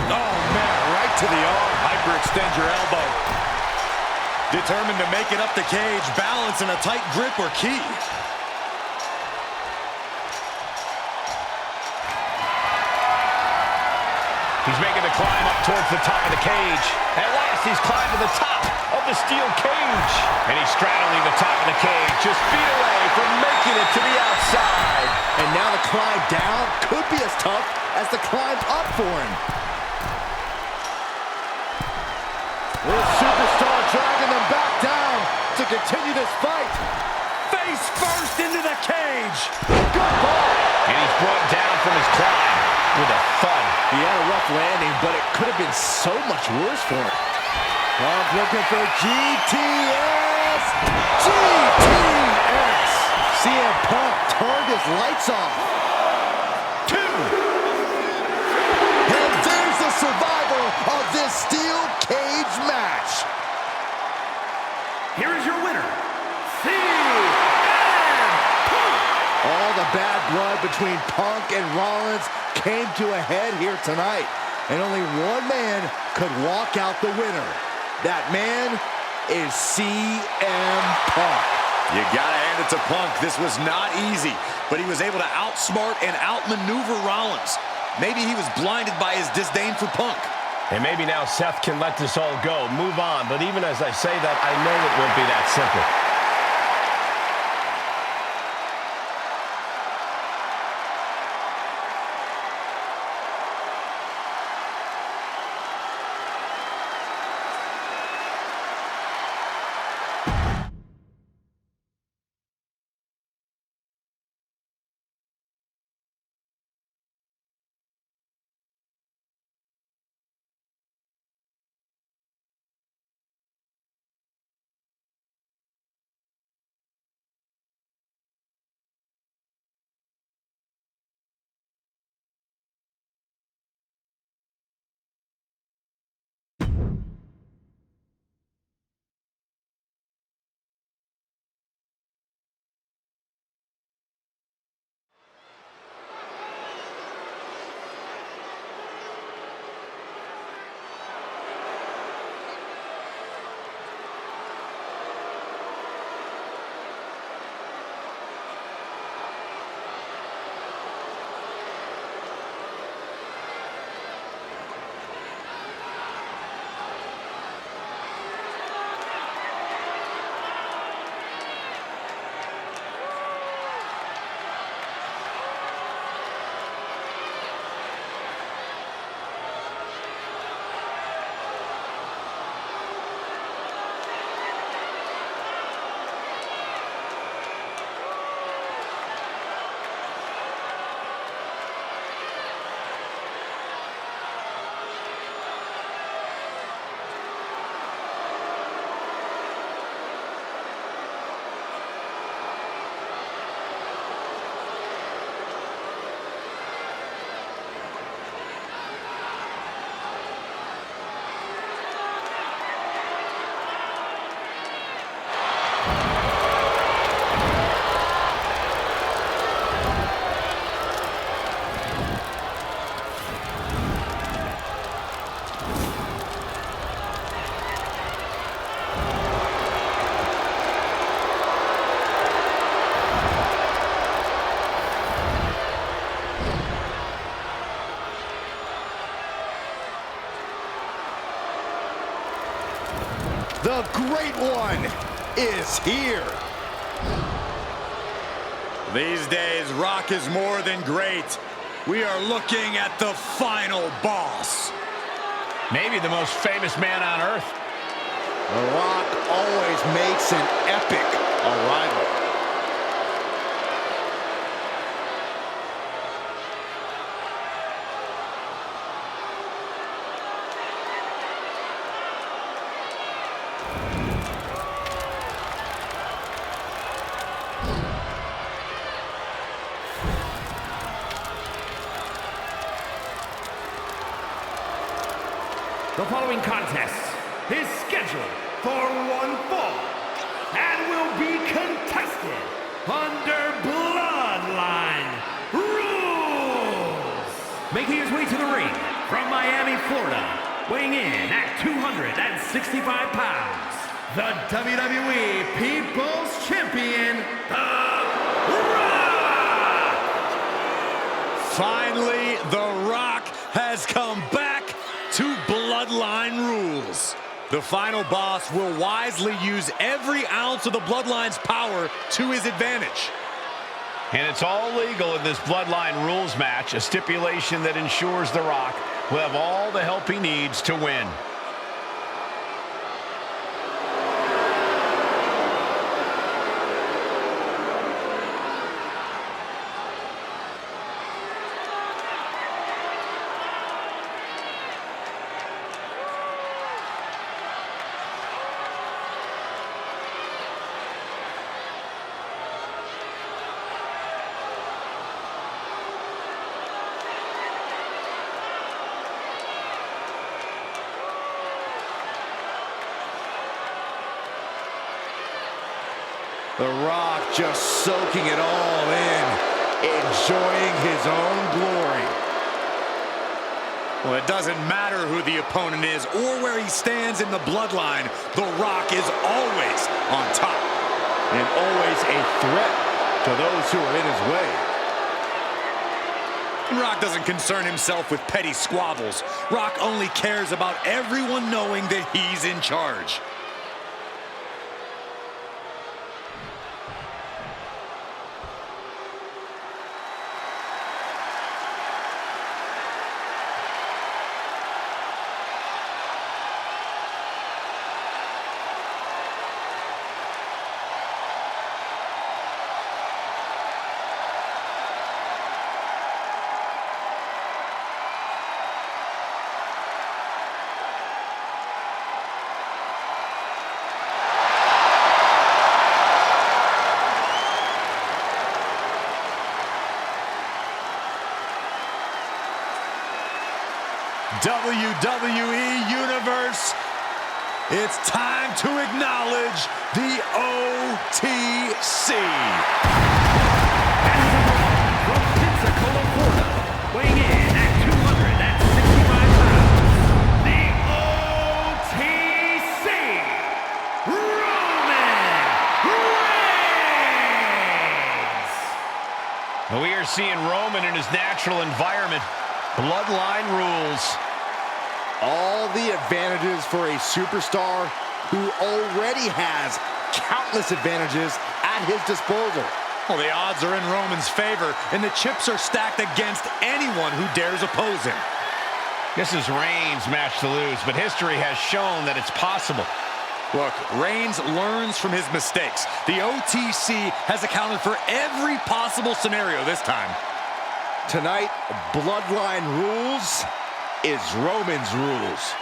[SPEAKER 2] Oh, man, right to the arm. Hyperextend your elbow. Determined to make it up the cage, balance and a tight grip are key.
[SPEAKER 1] He's making the climb up towards the top of the cage. At last, he's climbed to the top of the steel cage. And he's straddling the top of the cage, just feet away from making it to the outside.
[SPEAKER 4] And now the climb down could be as tough as the climb up for him. This superstar dragging them back down to continue this fight.
[SPEAKER 2] Face first into the cage.
[SPEAKER 4] Good ball.
[SPEAKER 1] And he's brought down from his climb with a thud.
[SPEAKER 4] He had a rough landing, but it could have been so much worse for him. Punk looking for GTS. GTS. CM Punk turned his lights off.
[SPEAKER 1] 2.
[SPEAKER 4] And there's the survivor of this steel cage match.
[SPEAKER 3] Here is your winner, CM Punk.
[SPEAKER 4] All the bad blood between Punk and Rollins came to a head here tonight. And only one man could walk out the winner. That man is CM Punk.
[SPEAKER 2] You gotta hand it to Punk. This was not easy, but he was able to outsmart and outmaneuver Rollins. Maybe he was blinded by his disdain for Punk.
[SPEAKER 1] And maybe now Seth can let this all go, move on. But even as I say that, I know it won't be that simple.
[SPEAKER 4] The Great One is here.
[SPEAKER 2] These days, Rock is more than great. We are looking at the final boss.
[SPEAKER 1] Maybe the most famous man on earth.
[SPEAKER 4] The Rock always makes an epic arrival.
[SPEAKER 3] The following contest is scheduled for one fall and will be contested under Bloodline rules. Making his way to the ring from Miami, Florida, weighing in at 265 pounds, the WWE People's Champion, The Rock!
[SPEAKER 2] Finally, The Rock has come back to Bloodline rules. The final boss will wisely use every ounce of the Bloodline's power to his advantage.
[SPEAKER 1] And it's all legal in this Bloodline rules match, a stipulation that ensures The Rock will have all the help he needs to win.
[SPEAKER 4] The Rock just soaking it all in, enjoying his own glory.
[SPEAKER 2] Well, it doesn't matter who the opponent is or where he stands in the Bloodline. The Rock is always on top.
[SPEAKER 4] And always a threat to those who are in his way.
[SPEAKER 2] Rock doesn't concern himself with petty squabbles. Rock only cares about everyone knowing that he's in charge. WWE Universe, it's time to acknowledge the OTC.
[SPEAKER 3] From Pensacola, Florida, weighing in at 265 pounds, the OTC, Roman Reigns.
[SPEAKER 1] We are seeing Roman in his natural environment. Bloodline rules.
[SPEAKER 4] All the advantages for a superstar who already has countless advantages at his disposal.
[SPEAKER 2] Well, the odds are in Roman's favor, and the chips are stacked against anyone who dares oppose him.
[SPEAKER 1] This is Reigns' match to lose, but history has shown that it's possible.
[SPEAKER 2] Look, Reigns learns from his mistakes. The OTC has accounted for every possible scenario this time.
[SPEAKER 4] Tonight, Bloodline rules is Roman's rules.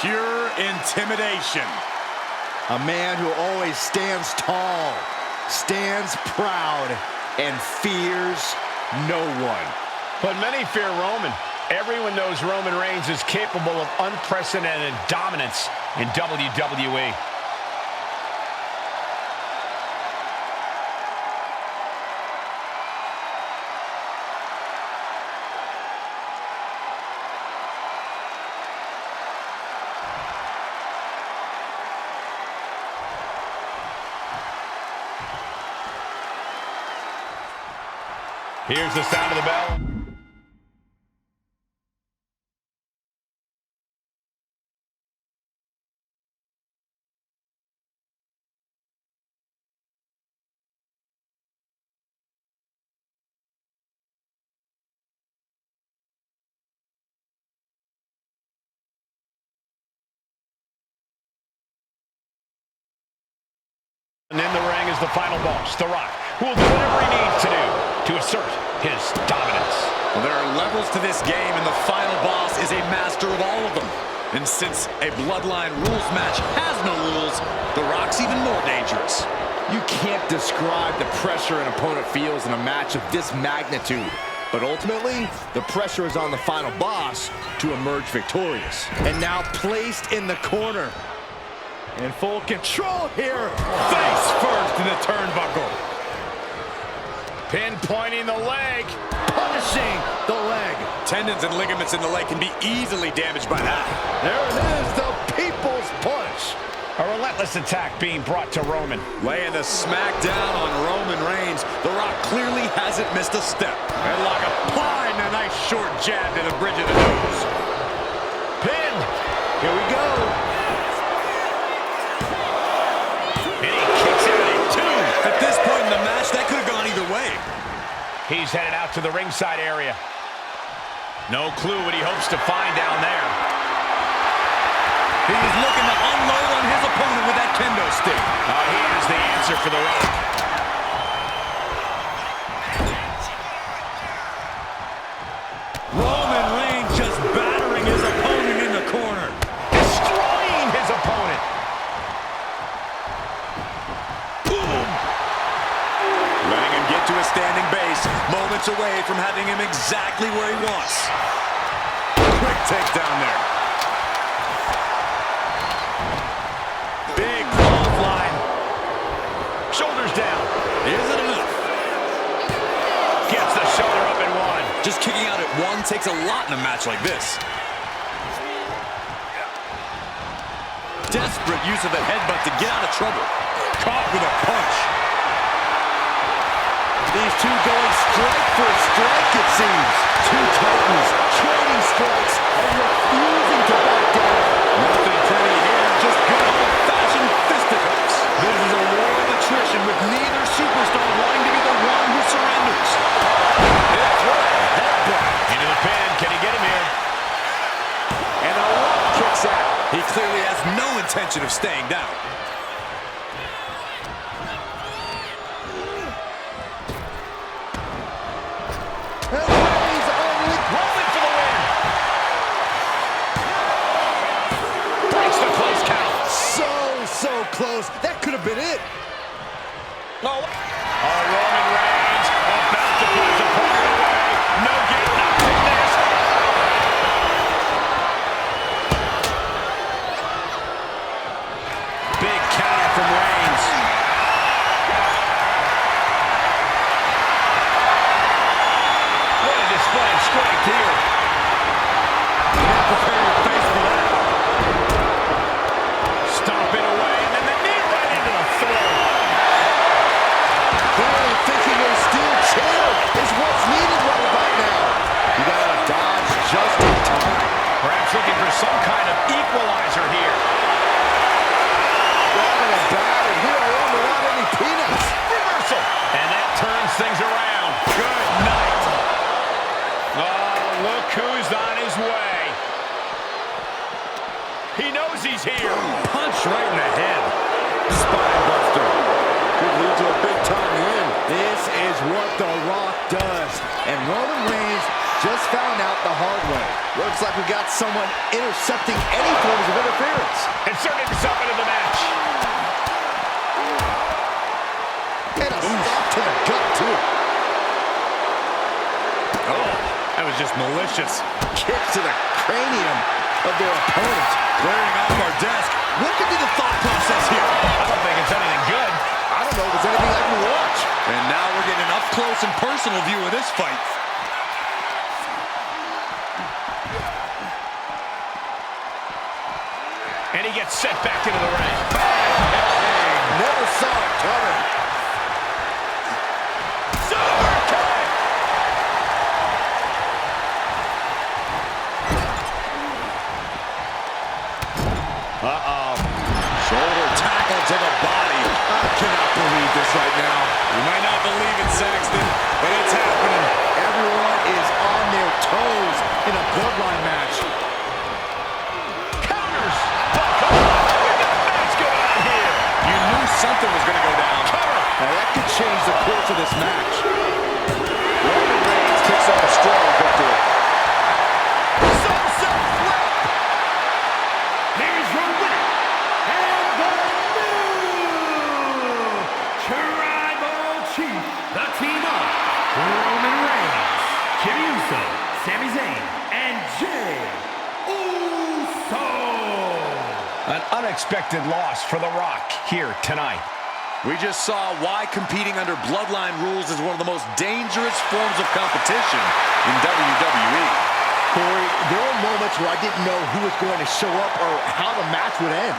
[SPEAKER 2] Pure intimidation.
[SPEAKER 4] A man who always stands tall, stands proud, and fears no one.
[SPEAKER 1] But many fear Roman. Everyone knows Roman Reigns is capable of unprecedented dominance in WWE. Here's the sound of the bell. And in the ring is the final boss, The Rock, who will do whatever he needs to do to assert his dominance.
[SPEAKER 2] Well, there are levels to this game, and the final boss is a master of all of them. And since a Bloodline rules match has no rules, The Rock's even more dangerous.
[SPEAKER 4] You can't describe the pressure an opponent feels in a match of this magnitude. But ultimately, the pressure is on the final boss to emerge victorious. And now placed in the corner. In full control here.
[SPEAKER 2] Face first in the turnbuckle.
[SPEAKER 1] Pinpointing the leg.
[SPEAKER 4] Punishing the leg.
[SPEAKER 2] Tendons and ligaments in the leg can be easily damaged by that.
[SPEAKER 4] There it is, the people's punch.
[SPEAKER 1] A relentless attack being brought to Roman.
[SPEAKER 2] Laying the smack down on Roman Reigns. The Rock clearly hasn't missed a step. Headlock applied and a nice short jab to the bridge of the nose.
[SPEAKER 1] Pinned.
[SPEAKER 4] Here we go.
[SPEAKER 1] And he kicks out at 2.
[SPEAKER 2] At this point in the match, that could have gone either way.
[SPEAKER 1] He's headed out to the ringside area. No clue what he hopes to find down there.
[SPEAKER 2] He was looking to unload on his opponent with that kendo stick.
[SPEAKER 1] He has the answer for The Rock.
[SPEAKER 2] Roman Reigns just battering his opponent in the corner.
[SPEAKER 1] Destroying his opponent.
[SPEAKER 2] Boom! Letting him get to a standing base. Moments away from having him exactly where he wants. Quick takedown there.
[SPEAKER 1] Big clothesline. Shoulders down.
[SPEAKER 2] Is it enough?
[SPEAKER 1] Gets the shoulder up and one.
[SPEAKER 2] Just kicking out at one takes a lot in a match like this. Desperate use of the headbutt to get out of trouble. Caught with a punch.
[SPEAKER 4] These two going strike for strike, it seems. Two titans trading strikes and refusing to back down.
[SPEAKER 2] Nothing pretty here, just good old-fashioned fisticuffs. This is a war of attrition with neither superstar wanting to be the one who surrenders.
[SPEAKER 1] That's right. Headbutt. Into the pin. Can he get him here?
[SPEAKER 4] And the Rock kicks out.
[SPEAKER 2] He clearly has no intention of staying down.
[SPEAKER 4] And Reigns unleashed.
[SPEAKER 1] Roman for the win. Breaks the close count.
[SPEAKER 4] So close. That could have been it.
[SPEAKER 1] Oh, Roman Reigns about to put his opponent away. No getting up from this. Big counter from Reigns. What a display of strength here.
[SPEAKER 2] Now prepare your face for that.
[SPEAKER 1] Stomping away, and then the knee right into the throat.
[SPEAKER 4] Clearly thinking a steel chair is what's needed right about now. You gotta dodge just in time.
[SPEAKER 1] Perhaps looking for some kind of equalizer here.
[SPEAKER 4] Grabbing a bat, and here I am without any peanuts.
[SPEAKER 1] Reversal. And that turns things around. Good night. Oh, look who's on his way. He knows he's here.
[SPEAKER 2] Punch right in the head.
[SPEAKER 4] Spine buster. Could lead to a big time win. This is what The Rock does. And Roman Reigns just found out the hard way. Looks like we got someone intercepting any forms of interference.
[SPEAKER 1] Inserting himself into the match.
[SPEAKER 4] And a stop to the gut, too.
[SPEAKER 2] Oh, that was just malicious.
[SPEAKER 4] Kick to the cranium of their opponent.
[SPEAKER 2] Clearing off our desk. What could be the thought process here?
[SPEAKER 1] I don't think it's anything good.
[SPEAKER 4] I don't know if there's anything I can watch.
[SPEAKER 2] And now we're getting an up-close and personal view of this fight.
[SPEAKER 1] And he gets set back into the ring.
[SPEAKER 4] Never saw it coming.
[SPEAKER 2] Uh-oh. Shoulder tackle to the body.
[SPEAKER 4] I cannot believe this right now.
[SPEAKER 2] You might not believe it, Saxton, but it's happening.
[SPEAKER 4] Everyone is on their toes in a bloodline match.
[SPEAKER 1] Counters. Oh, come on. We got a match going on here.
[SPEAKER 2] You knew something was going to go down.
[SPEAKER 1] Cover.
[SPEAKER 4] Now that could change the course of this match. Roman Reigns picks up a strong victory.
[SPEAKER 1] Sunset flip.
[SPEAKER 3] Here's your winner, and the new Tribal Chief, the team of Roman Reigns, Jimmy Uso, Sami Zayn, and Jey Uso.
[SPEAKER 1] An unexpected loss for The Rock here tonight.
[SPEAKER 2] We just saw why competing under bloodline rules is one of the most dangerous forms of competition in WWE.
[SPEAKER 4] Corey, there were moments where I didn't know who was going to show up or how the match would end.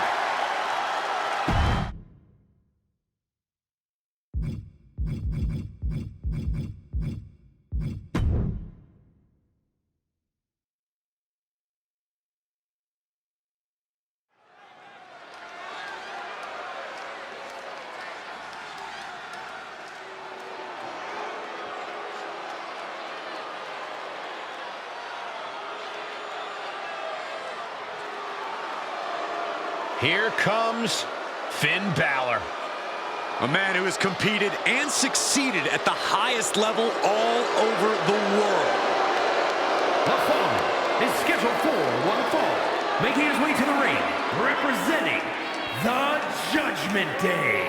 [SPEAKER 1] Here comes Finn Balor.
[SPEAKER 2] A man who has competed and succeeded at the highest level all over the world.
[SPEAKER 3] The following is scheduled for one fall, making his way to the ring, representing the Judgment Day.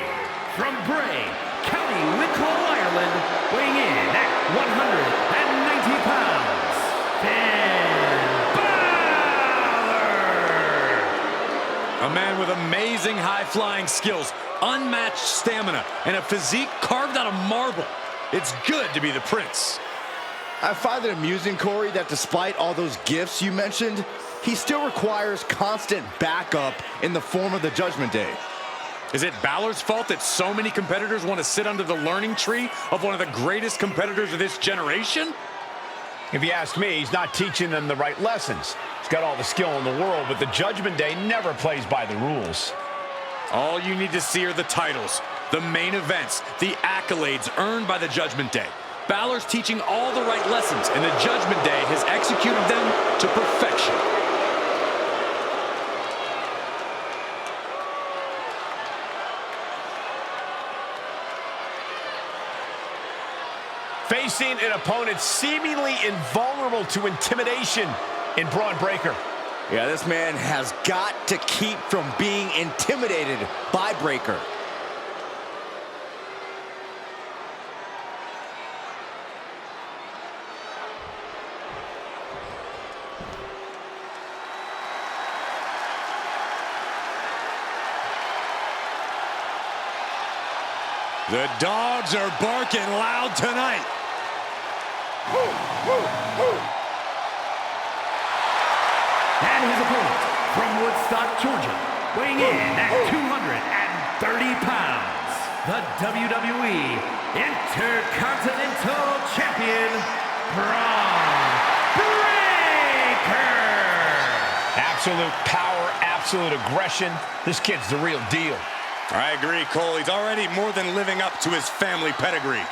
[SPEAKER 3] From Bray, County Wicklow, Ireland, weighing in at 190 pounds, Finn Balor!
[SPEAKER 2] A man with amazing high-flying skills, unmatched stamina, and a physique carved out of marble. It's good to be the Prince.
[SPEAKER 4] I find it amusing, Corey, that despite all those gifts you mentioned, he still requires constant backup in the form of the Judgment Day.
[SPEAKER 2] Is it Balor's fault that so many competitors want to sit under the learning tree of one of the greatest competitors of this generation?
[SPEAKER 1] If you ask me, he's not teaching them the right lessons. He's got all the skill in the world, but the Judgment Day never plays by the rules.
[SPEAKER 2] All you need to see are the titles, the main events, the accolades earned by the Judgment Day. Balor's teaching all the right lessons, and the Judgment Day has executed them to perfection.
[SPEAKER 1] Facing an opponent seemingly invulnerable to intimidation in Braun Breaker.
[SPEAKER 4] Yeah, this man has got to keep from being intimidated by Breaker.
[SPEAKER 2] The dogs are barking loud tonight.
[SPEAKER 3] And his opponent, from Woodstock, Georgia, weighing in at 230 pounds, the WWE Intercontinental Champion, Braun Breaker!
[SPEAKER 1] Absolute power, absolute aggression. This kid's the real deal.
[SPEAKER 2] I agree, Cole. He's already more than living up to his family pedigree.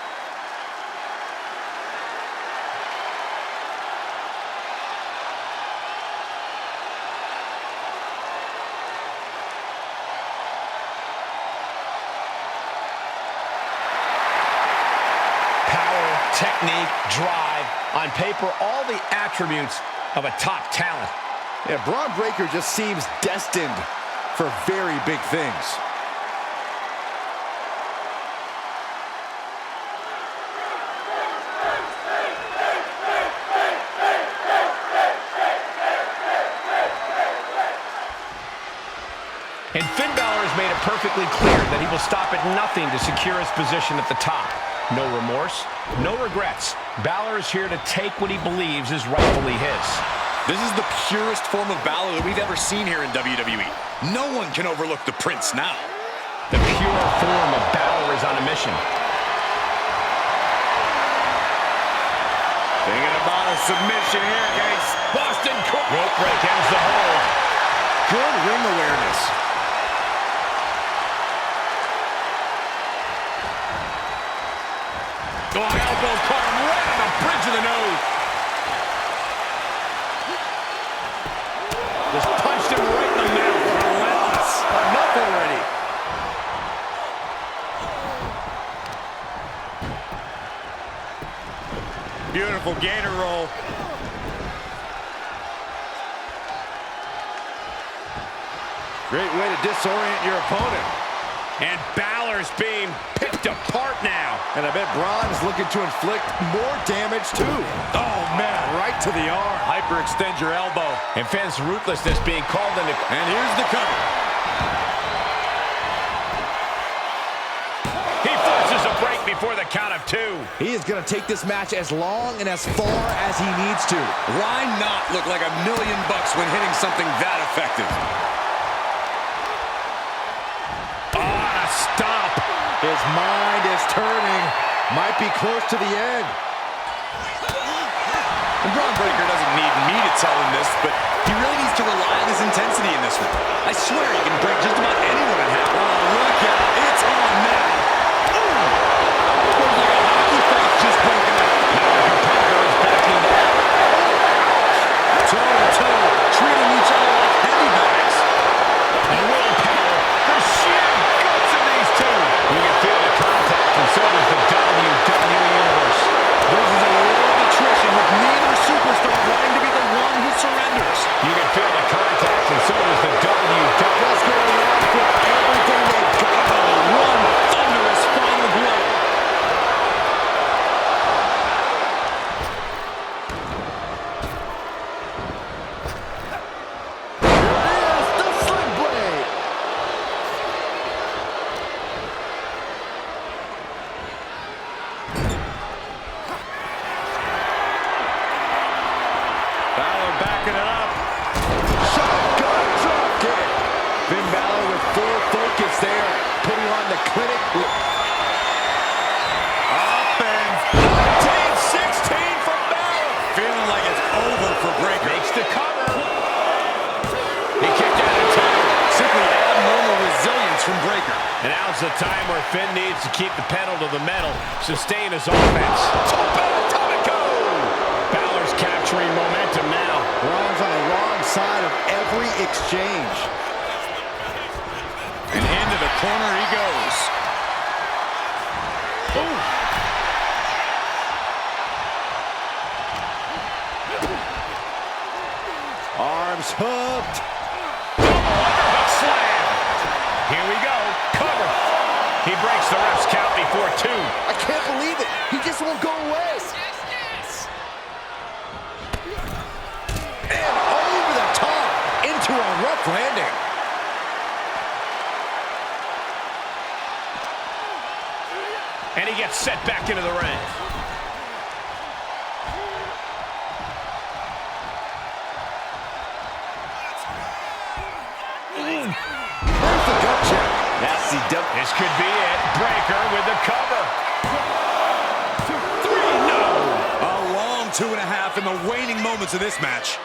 [SPEAKER 1] Power, technique, drive, On paper, all the attributes of a top talent.
[SPEAKER 4] Yeah, Braun Breaker just seems destined for very big things.
[SPEAKER 1] And Finn Balor has made it perfectly clear that he will stop at nothing to secure his position at the top. No remorse, no regrets. Balor is here to take what he believes is rightfully his.
[SPEAKER 2] This is the purest form of Balor that we've ever seen here in WWE. No one can overlook the Prince now.
[SPEAKER 1] The pure form of Balor is on a mission.
[SPEAKER 2] Thinking about a submission here, guys.
[SPEAKER 1] Boston rope break ends the hold.
[SPEAKER 4] Good ring awareness.
[SPEAKER 1] Oh, elbow caught him right on the bridge of the nose. Just punched him right in the mouth. Relentless.
[SPEAKER 4] Enough already.
[SPEAKER 2] Beautiful gator roll.
[SPEAKER 4] Great way to disorient your opponent.
[SPEAKER 1] And Balor's being picked apart now.
[SPEAKER 4] And I bet Braun's looking to inflict more damage too.
[SPEAKER 2] Oh, man.
[SPEAKER 4] Right to the arm.
[SPEAKER 2] Hyperextend your elbow.
[SPEAKER 1] And Finn's ruthlessness being called into...
[SPEAKER 2] And here's the cover.
[SPEAKER 1] He forces a break before the count of 2.
[SPEAKER 4] He is going to take this match as long and as far as he needs to.
[SPEAKER 2] Why not look like $1 million when hitting something that effective?
[SPEAKER 1] Stop.
[SPEAKER 4] His mind is turning. Might be close to the end.
[SPEAKER 2] And Braun Breaker doesn't need me to tell him this, but he really needs to rely on his intensity in this one. I swear he can break just about anyone in half. Oh, look out. It's on now. Ooh. Looks like a hockey fight just broken out.
[SPEAKER 1] Now the competitor is backing down.
[SPEAKER 2] Toe-to-toe, treating each other like heavy bags.
[SPEAKER 1] And willpower. The sheer guts of these two. You can feel the contact, and so does the WWE Universe.
[SPEAKER 2] This is a war of attrition with neither superstar wanting to be the one who surrenders.
[SPEAKER 1] You can feel the contact, and so does the WWE.
[SPEAKER 4] Just going after everything they've got.
[SPEAKER 2] One thunderous final blow.
[SPEAKER 4] Here's the sling blade.
[SPEAKER 2] Balor backing it up.
[SPEAKER 4] Shotgun drop kick. Finn Balor with full focus there. Putting on the clinic.
[SPEAKER 2] Up and
[SPEAKER 1] 16 from Balor.
[SPEAKER 2] feeling like it's over for Breaker.
[SPEAKER 1] Makes the cover. He kicked out of time.
[SPEAKER 2] Simply abnormal resilience from Breaker.
[SPEAKER 1] And now's the time where Finn needs to keep the pedal to the metal, sustain his offense. Balor's capturing momentum now.
[SPEAKER 4] Braun's on the wrong side of every exchange.
[SPEAKER 2] And into the corner he goes.
[SPEAKER 1] Ooh.
[SPEAKER 4] Arms hooked.
[SPEAKER 1] Underhook slam. Here we go. Cover. He breaks the ref's count before 2.
[SPEAKER 4] I can't believe it. He just won't go away. And over the top into a rough landing.
[SPEAKER 1] And he gets set back into the ring.
[SPEAKER 4] There's the gut check. That's the
[SPEAKER 1] This could be it. Breaker with the cover. 2, 3, no.
[SPEAKER 2] A long 2.5 in the waning moments of this match.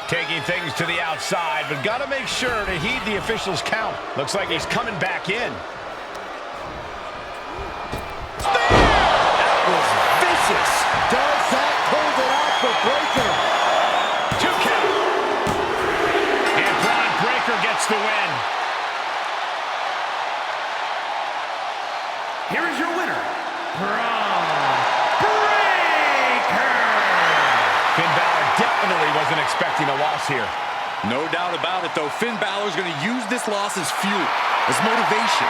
[SPEAKER 1] Taking things to the outside, but got to make sure to heed the official's count. Looks like he's coming back in.
[SPEAKER 4] That was vicious. Does that hold it out for Breaker?
[SPEAKER 1] 2 count. And Braun Breaker gets the win.
[SPEAKER 3] Here is your winner, Braun Breaker.
[SPEAKER 1] expecting a loss here.
[SPEAKER 2] No doubt about it, though. Finn Balor's going to use this loss as fuel, as motivation.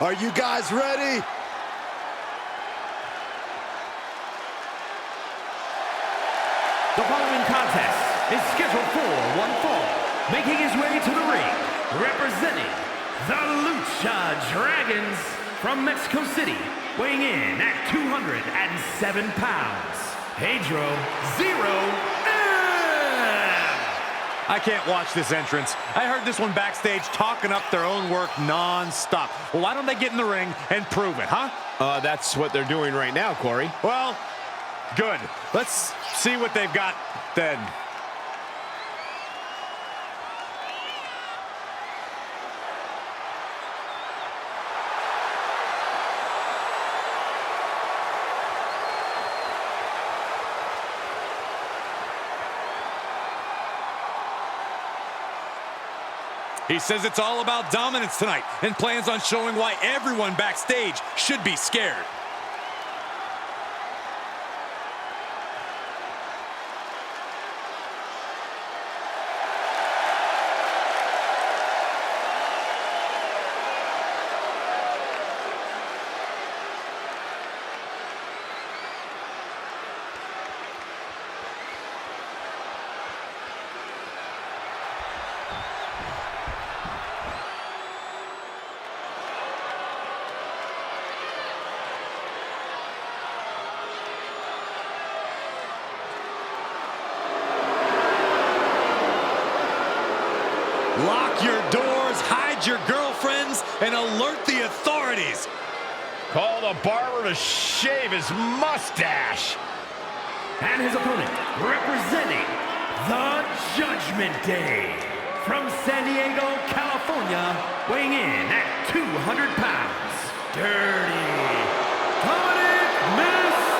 [SPEAKER 4] Are you guys ready?
[SPEAKER 3] The following contest is scheduled for one fall. Making his way to the ring, representing the Lucha Dragons from Mexico City, weighing in at 207 pounds, Pedro Zero.
[SPEAKER 2] I can't watch this entrance. I heard this one backstage talking up their own work non-stop. Well, why don't they get in the ring and prove it, huh?
[SPEAKER 1] That's what they're doing right now, Corey.
[SPEAKER 2] Well, good. Let's see what they've got then. He says it's all about dominance tonight and plans on showing why everyone backstage should be scared. Lock your doors, hide your girlfriends, and alert the authorities.
[SPEAKER 1] Call the barber to shave his mustache.
[SPEAKER 3] And his opponent, representing the Judgment Day, from San Diego, California, weighing in at 200 pounds, Dirty Dominic Mysterio.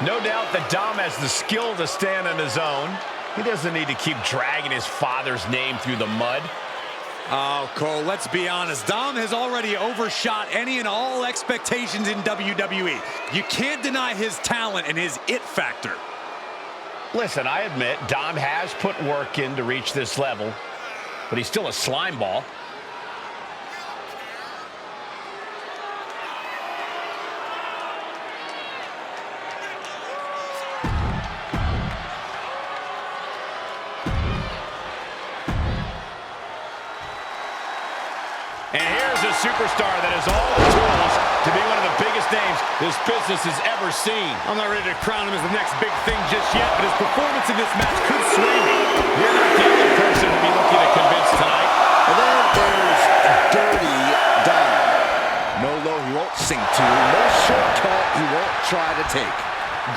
[SPEAKER 1] No doubt that Dom has the skill to stand on his own. He doesn't need to keep dragging his father's name through the mud.
[SPEAKER 2] Oh, Cole, let's be honest. Dom has already overshot any and all expectations in WWE. You can't deny his talent and his it factor.
[SPEAKER 1] Listen, I admit Dom has put work in to reach this level, but he's still a slime ball. And here's a superstar that has all the tools to be one of the biggest names this business has ever seen.
[SPEAKER 2] I'm not ready to crown him as the next big thing just yet, but his performance in this match could sway me.
[SPEAKER 1] You're not the only person to be looking to convince tonight.
[SPEAKER 4] And then there's Dirty Dom. No low, he won't
[SPEAKER 5] forcing to.
[SPEAKER 4] No shortcut he won't try to take.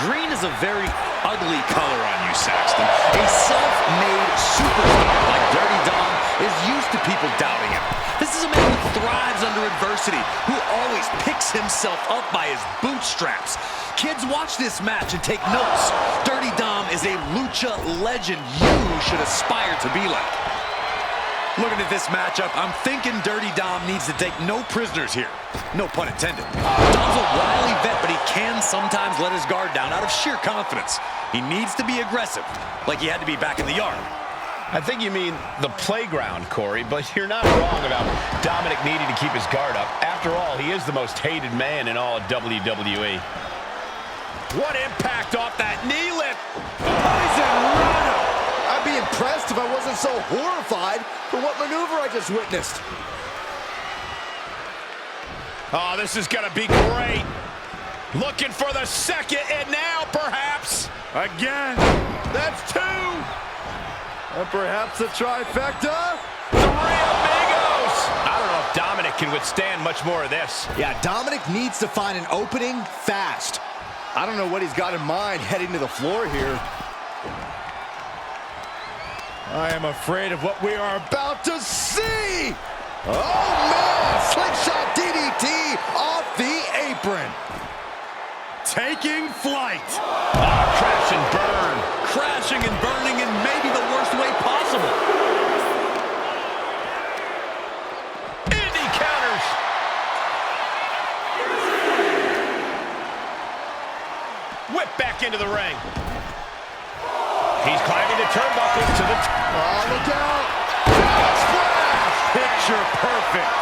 [SPEAKER 5] Green is a very ugly color on you, Saxton. A self-made superstar like Dirty Dom is used to people doubting him. This is a man who thrives under adversity, who always picks himself up by his bootstraps. Kids, watch this match and take notes. Dirty Dom is a lucha legend you should aspire to be like. Looking at this matchup, I'm thinking Dirty Dom needs to take no prisoners here. No pun intended. Dom's a wily vet, but he can sometimes let his guard down out of sheer confidence. He needs to be aggressive, like he had to be back in the yard.
[SPEAKER 1] I think you mean the playground, Corey, but you're not wrong about Dominic needing to keep his guard up. After all, he is the most hated man in all of WWE. What impact off that knee lift! Poison Rana!
[SPEAKER 4] I'd be impressed if I wasn't so horrified for what maneuver I just witnessed.
[SPEAKER 1] Oh, this is gonna be great. Looking for the second, and now perhaps again. That's two.
[SPEAKER 4] And perhaps a trifecta.
[SPEAKER 1] Three amigos. I don't know if Dominic can withstand much more of this.
[SPEAKER 4] Yeah, Dominic needs to find an opening fast. I don't know what he's got in mind heading to the floor here. I am afraid of what we are about to see. Oh, man! Slingshot DDT off the apron.
[SPEAKER 1] Taking flight. Crash and burn.
[SPEAKER 5] Crashing and burning in maybe the worst way possible.
[SPEAKER 1] Indy counters. Whip back into the ring. He's climbing the turnbuckles to the...
[SPEAKER 4] Oh, look out!
[SPEAKER 1] Splash! Picture perfect.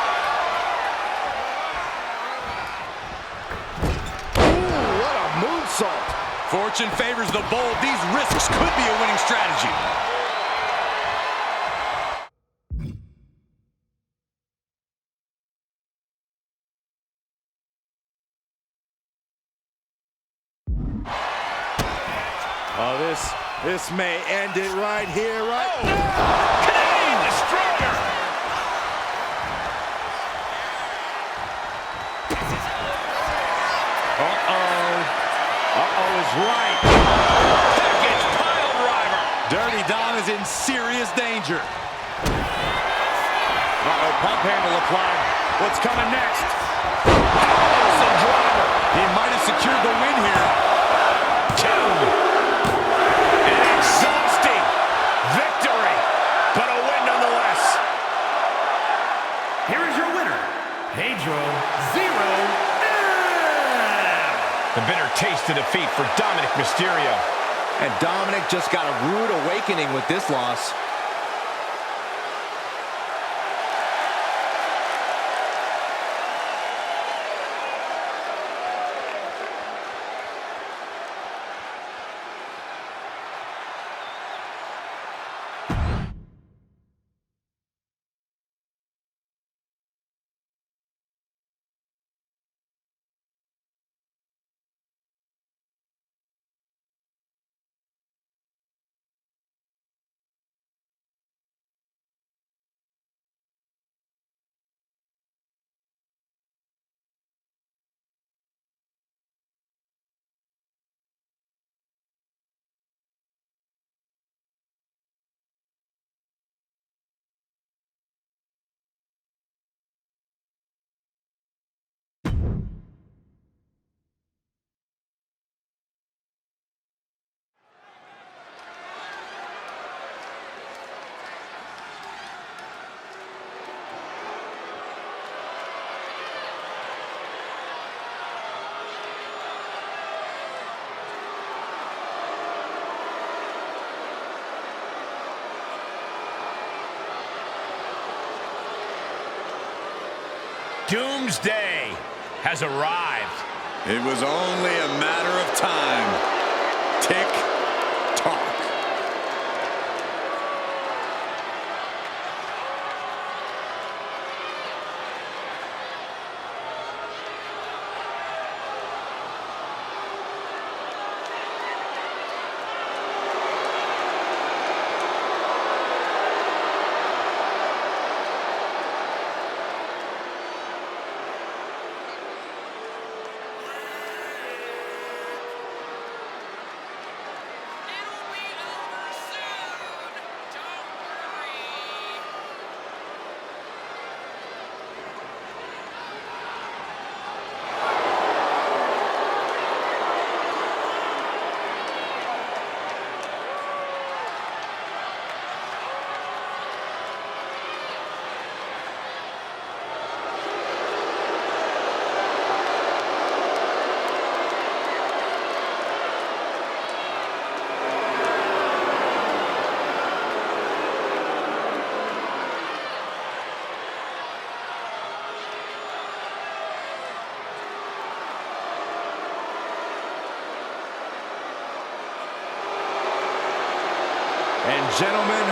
[SPEAKER 4] Ooh, what a moonsault!
[SPEAKER 5] Fortune favors the bold. These risks could be a winning strategy.
[SPEAKER 4] Oh, this may end it right here, right
[SPEAKER 1] now. Canadian Destroyer.
[SPEAKER 4] Uh-oh is right.
[SPEAKER 1] Package pile driver.
[SPEAKER 5] Dirty Dom is in serious danger. Pump handle applied. What's coming next?
[SPEAKER 1] Awesome driver.
[SPEAKER 5] He might have secured the win here.
[SPEAKER 1] Two. An exhausting victory, but a win nonetheless.
[SPEAKER 3] Here is your winner, Pedro Zero M.
[SPEAKER 1] The bitter taste of defeat for Dominic Mysterio.
[SPEAKER 4] And Dominic just got a rude awakening with this loss.
[SPEAKER 1] Doomsday has arrived.
[SPEAKER 2] It was only a matter of time. Tick tock.
[SPEAKER 4] And gentlemen,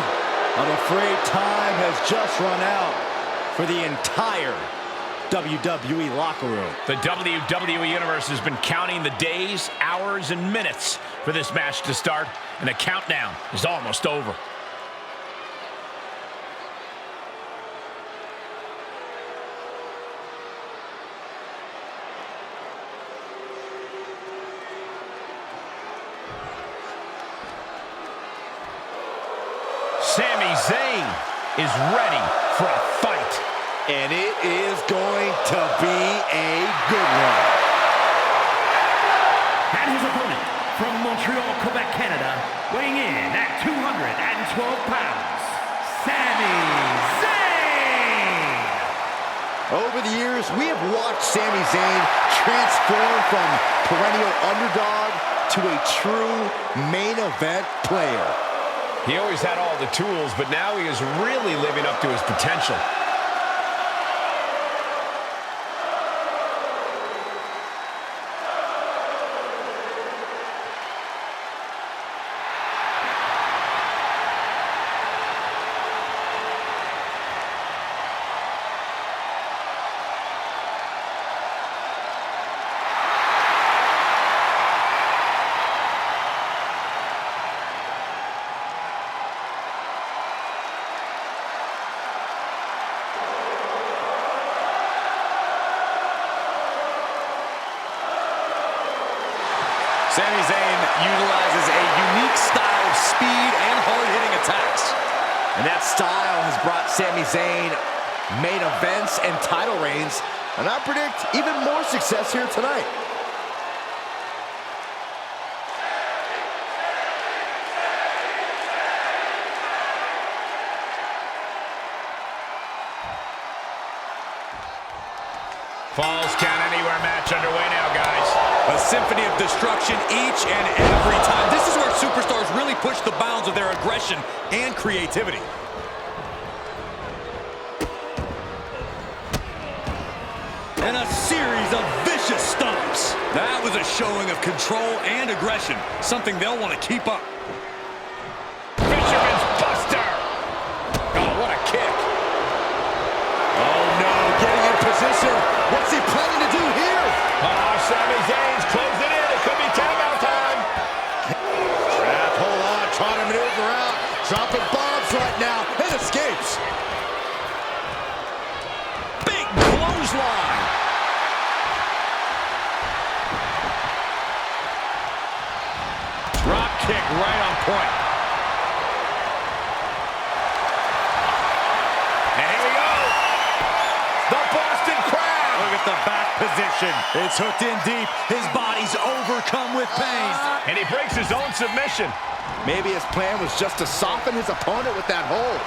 [SPEAKER 4] I'm afraid time has just run out for the entire WWE locker room.
[SPEAKER 1] The WWE Universe has been counting the days, hours, and minutes for this match to start, and the countdown is almost over. Sami Zayn is ready for a fight.
[SPEAKER 4] And it is going to be a good one.
[SPEAKER 3] And his opponent from Montreal, Quebec, Canada, weighing in at 212 pounds, Sami Zayn!
[SPEAKER 4] Over the years, we have watched Sami Zayn transform from perennial underdog to a true main event player.
[SPEAKER 1] He always had all the tools, but now he is really living up to his potential.
[SPEAKER 2] Sami Zayn utilizes a unique style of speed and hard-hitting attacks.
[SPEAKER 4] And that style has brought Sami Zayn main events and title reigns, and I predict even more success here tonight.
[SPEAKER 1] Falls Count Anywhere match underway now, guys.
[SPEAKER 2] A symphony of destruction each and every time. This is where superstars really push the bounds of their aggression and creativity. And a series of vicious stomps. That was a showing of control and aggression, something they'll want to keep up.
[SPEAKER 1] Fisherman's Buster! Oh, what a kick.
[SPEAKER 4] Oh no, getting in position. What's he planning to do here?
[SPEAKER 1] Sami Zayn's closing in. It could be timeout time.
[SPEAKER 4] Trap, hold on, trying to maneuver out. Dropping bombs right now, and escapes.
[SPEAKER 2] Big clothesline.
[SPEAKER 1] Drop kick right on point. And here we go. The Boston Crab.
[SPEAKER 2] Look at the back position. It's hooked in deep. His body's overcome with pain.
[SPEAKER 1] And he breaks his own submission.
[SPEAKER 4] Maybe his plan was just to soften his opponent with that hold.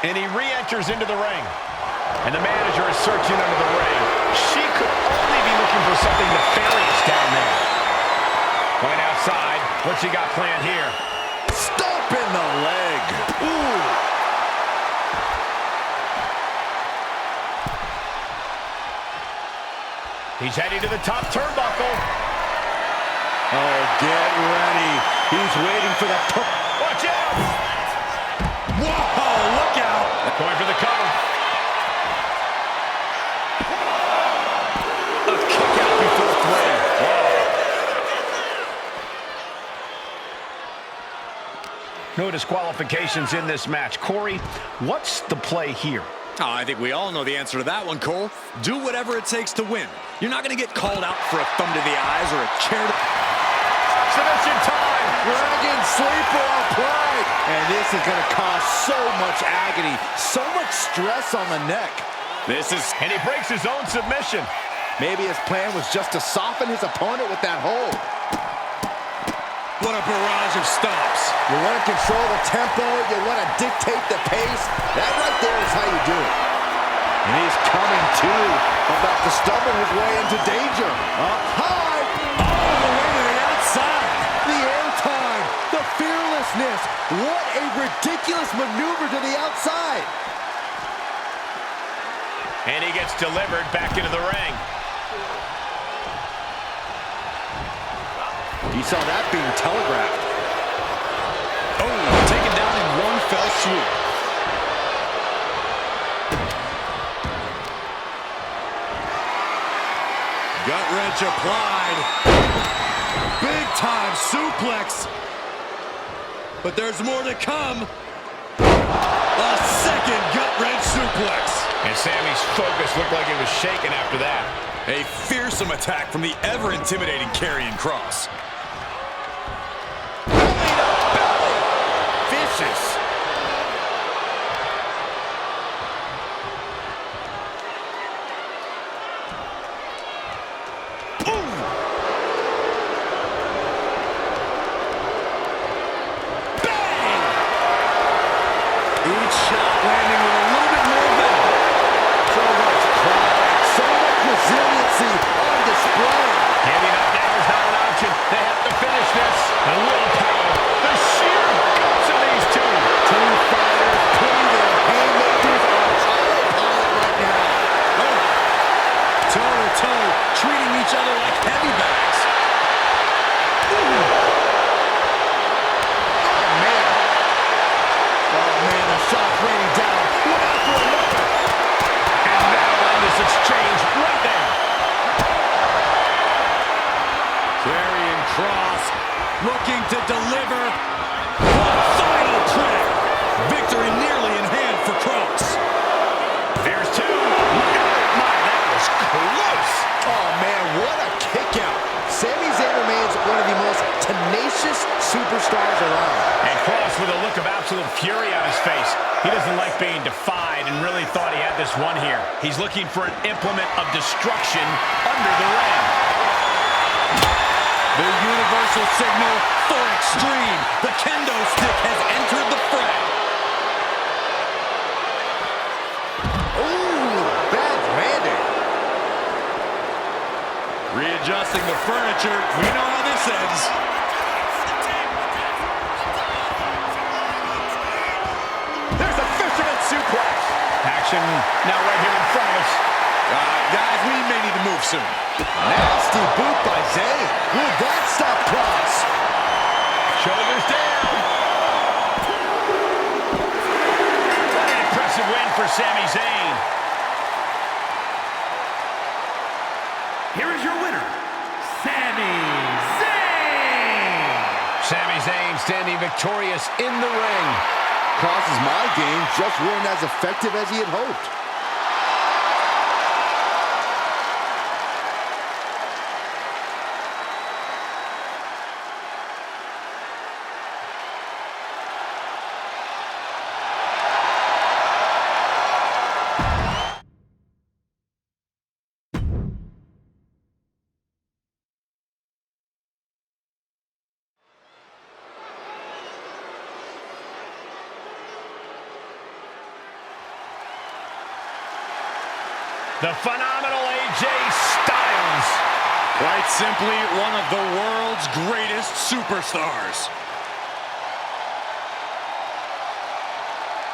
[SPEAKER 1] And he re-enters into the ring. And the manager is searching under the ring. She could only be looking for something nefarious down there. Going outside. What's he got planned here?
[SPEAKER 4] Stomp in the leg. Ooh.
[SPEAKER 1] He's heading to the top turnbuckle.
[SPEAKER 4] Oh, get ready. He's waiting for the...
[SPEAKER 1] Watch out!
[SPEAKER 2] Whoa, look out.
[SPEAKER 1] Going for the cover.
[SPEAKER 4] A kick out before three.
[SPEAKER 1] No disqualifications in this match. Corey, what's the play here?
[SPEAKER 2] Oh, I think we all know the answer to that one, Cole. Do whatever it takes to win. You're not going to get called out for a thumb to the eyes or a chair to...
[SPEAKER 1] Submission time!
[SPEAKER 4] Dragon sleeper applied. And this is going to cause so much agony, so much stress on the neck.
[SPEAKER 1] And he breaks his own submission.
[SPEAKER 4] Maybe his plan was just to soften his opponent with that hold.
[SPEAKER 2] What a barrage of stomps.
[SPEAKER 4] You want to control the tempo, you want to dictate the pace. That right there is how you do it. And he's coming to, about to stumble his way into danger. Up high, all the way to the outside. The airtime, the fearlessness. What a ridiculous maneuver to the outside.
[SPEAKER 1] And he gets delivered back into the ring.
[SPEAKER 4] You saw that being telegraphed.
[SPEAKER 2] Oh, taken down in one fell swoop. Gut wrench applied. Big time suplex. But there's more to come. A second gut wrench suplex.
[SPEAKER 1] And Sammy's focus looked like it was shaken after that.
[SPEAKER 2] A fearsome attack from the ever-intimidating Karrion Kross.
[SPEAKER 1] Belly to belly. Vicious. Boom. Bang.
[SPEAKER 4] Each shot landing with a little bit more venom. So much pride, so much resiliency on display.
[SPEAKER 1] Giving up now is not an option. They have to finish this. The willpower, the sheer guts of these two.
[SPEAKER 4] Two fighters putting their haymakers on autopilot right now.
[SPEAKER 2] Oh. Toe-to-toe, treating each other like heavy bags.
[SPEAKER 4] Oh, man, the shot's raining down. One after another.
[SPEAKER 1] And that'll end this exchange right there.
[SPEAKER 2] Karrion Kross looking to deliver the final trick. Victory nearly in hand for Kross.
[SPEAKER 1] There's two. My, that was close.
[SPEAKER 4] Oh, man, what a kick out. Sami Zayn remains one of the most tenacious superstars around.
[SPEAKER 1] And Kross with a look of absolute fury on his face. He doesn't like being defied and really thought he had this one here. He's looking for an implement of destruction under the ring.
[SPEAKER 2] The universal signal for extreme. The kendo stick has entered the fray.
[SPEAKER 4] Ooh, bad landing.
[SPEAKER 2] Readjusting the furniture. We know how this ends.
[SPEAKER 1] There's a fisherman suplex. Action now right here in front of us.
[SPEAKER 2] Guys, we may need to move soon.
[SPEAKER 4] Nasty boot by Zayn. Will that stop Kross?
[SPEAKER 1] Shoulders down. What an impressive win for Sami Zayn.
[SPEAKER 3] Here is your winner, Sami Zayn!
[SPEAKER 1] Sami Zayn standing victorious in the ring.
[SPEAKER 4] Kross's mind game just weren't as effective as he had hoped.
[SPEAKER 1] The phenomenal AJ Styles.
[SPEAKER 2] Quite simply, one of the world's greatest superstars.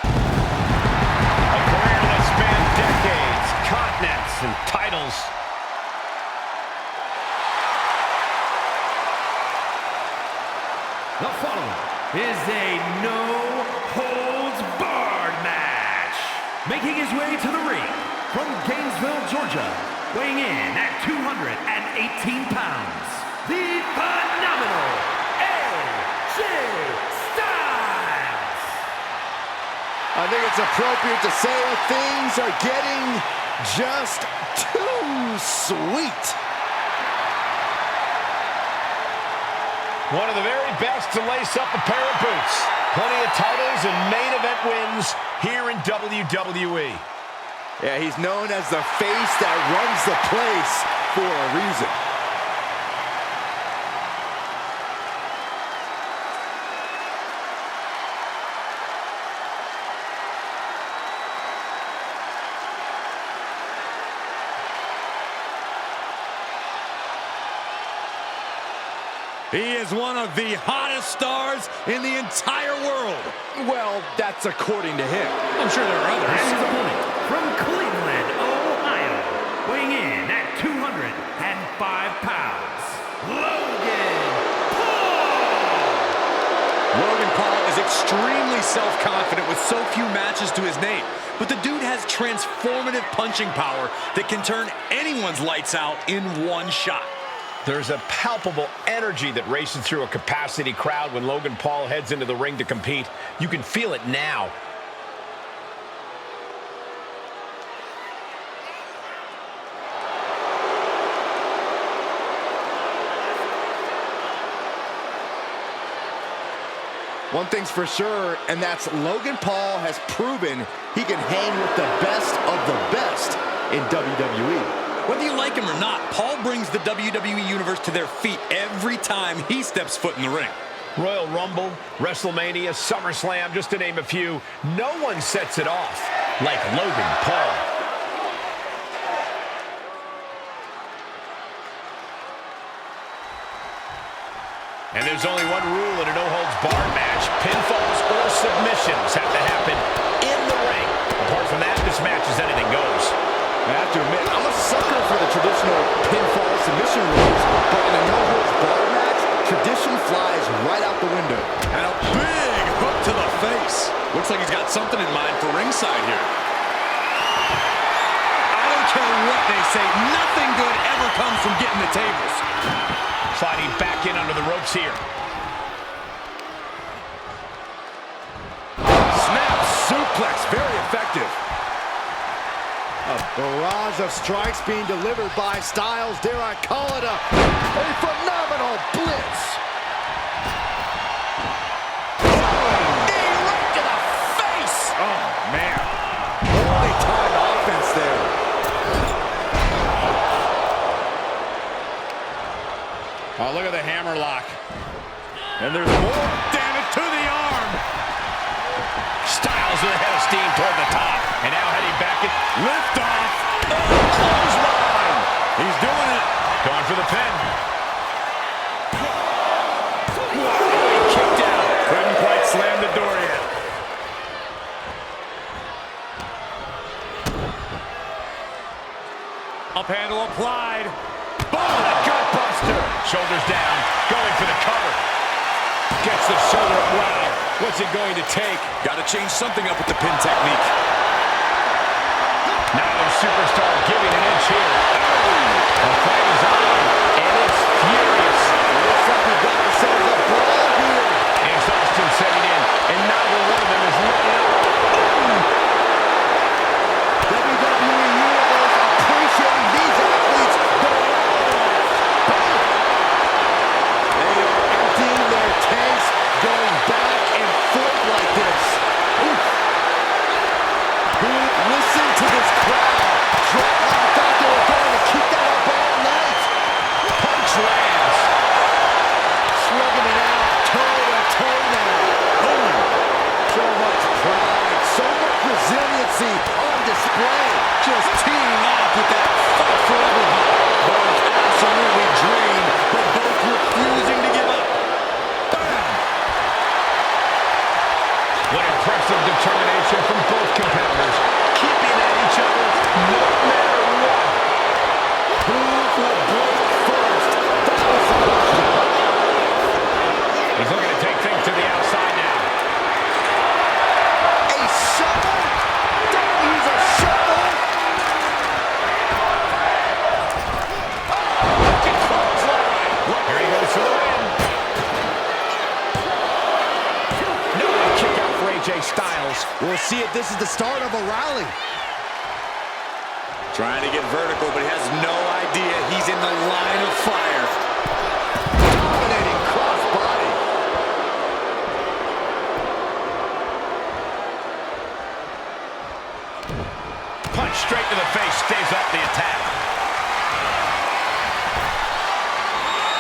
[SPEAKER 1] A career that spanned decades, continents, and titles.
[SPEAKER 3] The following is a no-holds-barred match. Making his way to the ring from Gainesville, Georgia, weighing in at 218 pounds, the phenomenal AJ Styles.
[SPEAKER 4] I think it's appropriate to say that things are getting just too sweet.
[SPEAKER 1] One of the very best to lace up a pair of boots. Plenty of titles and main event wins here in WWE.
[SPEAKER 4] Yeah, he's known as the face that runs the place for a reason.
[SPEAKER 2] He is one of the hottest stars in the entire world.
[SPEAKER 4] Well, that's according to him.
[SPEAKER 2] I'm sure there are
[SPEAKER 3] And
[SPEAKER 2] others.
[SPEAKER 3] his opponent from Cleveland, Ohio, weighing in at 205 pounds, Logan Paul.
[SPEAKER 2] Logan Paul is a self-confident with so few matches to his name. But the dude has transformative punching power that can turn anyone's lights out in one shot.
[SPEAKER 1] There's a palpable energy that races through a capacity crowd when Logan Paul heads into the ring to compete. You can feel it now.
[SPEAKER 4] One thing's for sure, and that's Logan Paul has proven he can hang with the best of the best in WWE.
[SPEAKER 2] Whether you like him or not, Paul brings the WWE Universe to their feet every time he steps foot in the ring.
[SPEAKER 1] Royal Rumble, WrestleMania, SummerSlam, just to name a few, no one sets it off like Logan Paul. And there's only one rule in a no-holds-barred match. Pinfalls or submissions have to happen in the ring. Apart from that, this match is anything goes.
[SPEAKER 4] I have to admit, I'm a sucker for the traditional pinfall submission rules, but in a no-holds-barred match, tradition flies right out the window.
[SPEAKER 2] And a big hook to the face. Looks like he's got something in mind for ringside here. I don't care what they say, nothing good ever comes from getting the tables.
[SPEAKER 1] Sliding back in under the ropes here.
[SPEAKER 4] Snap suplex, very effective. A barrage of strikes being delivered by Styles. Dare I call it a phenomenal blitz. Knee right to the face.
[SPEAKER 2] Oh, man.
[SPEAKER 4] Holy timed offense there.
[SPEAKER 2] Oh, look at the hammer lock. And there's more damage to the arm.
[SPEAKER 1] Styles with a head of steam toward the top. And now heading back at
[SPEAKER 2] Lift off.
[SPEAKER 1] clothesline.
[SPEAKER 2] He's doing it.
[SPEAKER 1] Going for the pin. He kicked out.
[SPEAKER 2] Couldn't quite slam the door yet. Up handle applied.
[SPEAKER 1] Boom! Gutbuster. Shoulders down. Going for the cover. Gets the shoulder up. Wow. What's it going to take?
[SPEAKER 2] Got to change something up with the pin technique.
[SPEAKER 1] Now the superstar giving an inch here. The fight is on, and it's furious.
[SPEAKER 4] Looks like we've got ourselves a brawl here.
[SPEAKER 1] Exhaustion setting in, and neither one of them is letting up.
[SPEAKER 4] WWE Universe appreciating these athletes going all out. They are emptying their tanks, going back and forth like this. Oof. Listen to this crowd. I thought they were going to keep that up all night.
[SPEAKER 1] Punch lands.
[SPEAKER 4] Slugging it out, toe to toe now. Boom. So much pride, so much resiliency on display.
[SPEAKER 2] Just teeing off with that fight forever. Both absolutely drained, but both refusing to give up. Bam!
[SPEAKER 1] What impressive determination from both competitors. Keeping at each other no matter what.
[SPEAKER 4] Who will break first? That was the question.
[SPEAKER 1] He's looking to take things to the outside now.
[SPEAKER 4] A shovel? Don't use a shovel.
[SPEAKER 1] Here he goes for the win. No kick out for AJ Styles.
[SPEAKER 4] We'll see if this is the start of a rally.
[SPEAKER 2] Trying to get vertical, but he has no idea he's in the line of fire.
[SPEAKER 4] Dominating crossbody.
[SPEAKER 1] Punch straight to the face, stays up the attack.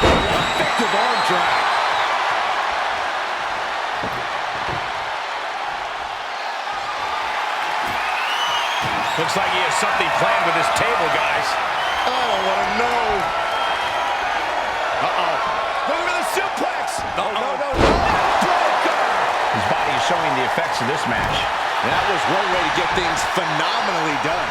[SPEAKER 4] Effective arm drag.
[SPEAKER 1] Looks like he has something planned with his table, guys.
[SPEAKER 4] I don't want to know.
[SPEAKER 1] Uh-oh. Look at the suplex.
[SPEAKER 4] No. Breaker.
[SPEAKER 1] His body is showing the effects of this match.
[SPEAKER 4] That was one way to get things phenomenally done.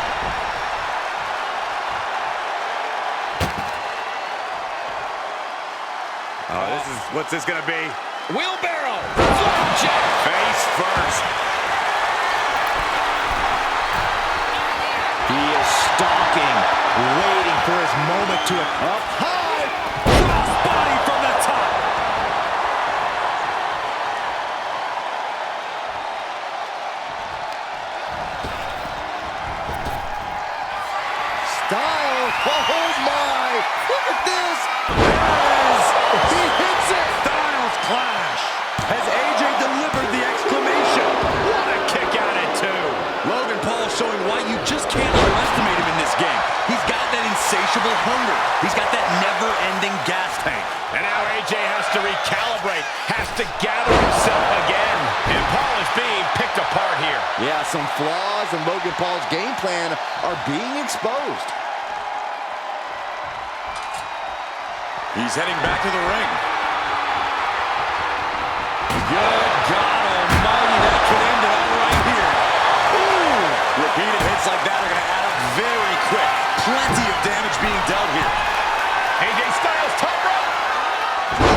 [SPEAKER 2] Oh, what's this gonna be? Wheelbarrow. Flapjack. Face first.
[SPEAKER 4] He is stalking, waiting for his moment to up high.
[SPEAKER 2] Crossbody from the top.
[SPEAKER 4] Styles, oh my! Look at this! Yes! He hits it!
[SPEAKER 2] Styles clash. Has AJ delivered the exclamation?
[SPEAKER 1] What a kick out at two.
[SPEAKER 5] Logan Paul showing why you just can't underestimate him in this game. He's got that insatiable hunger. He's got that never-ending gas tank.
[SPEAKER 1] And now AJ has to recalibrate, has to gather himself again. And Paul is being picked apart here.
[SPEAKER 4] Yeah, some flaws in Logan Paul's game plan are being exposed.
[SPEAKER 2] He's heading back to the ring. Good God almighty, that could end it all right here. Ooh. Repeated hits like that are going to add up very quick. Plenty of damage being dealt here.
[SPEAKER 1] AJ Styles, top rope.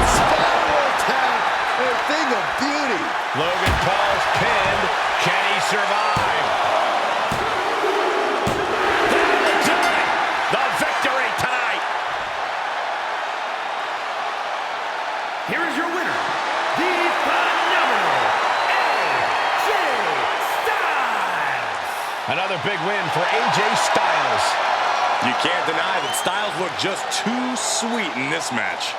[SPEAKER 4] Spiral tap, a thing of beauty.
[SPEAKER 1] Logan Paul's pinned. Can he survive? The victory tonight.
[SPEAKER 3] Here is your winner, the phenomenal AJ Styles.
[SPEAKER 1] Another big win for AJ Styles.
[SPEAKER 2] You can't deny that Styles looked just too sweet in this match.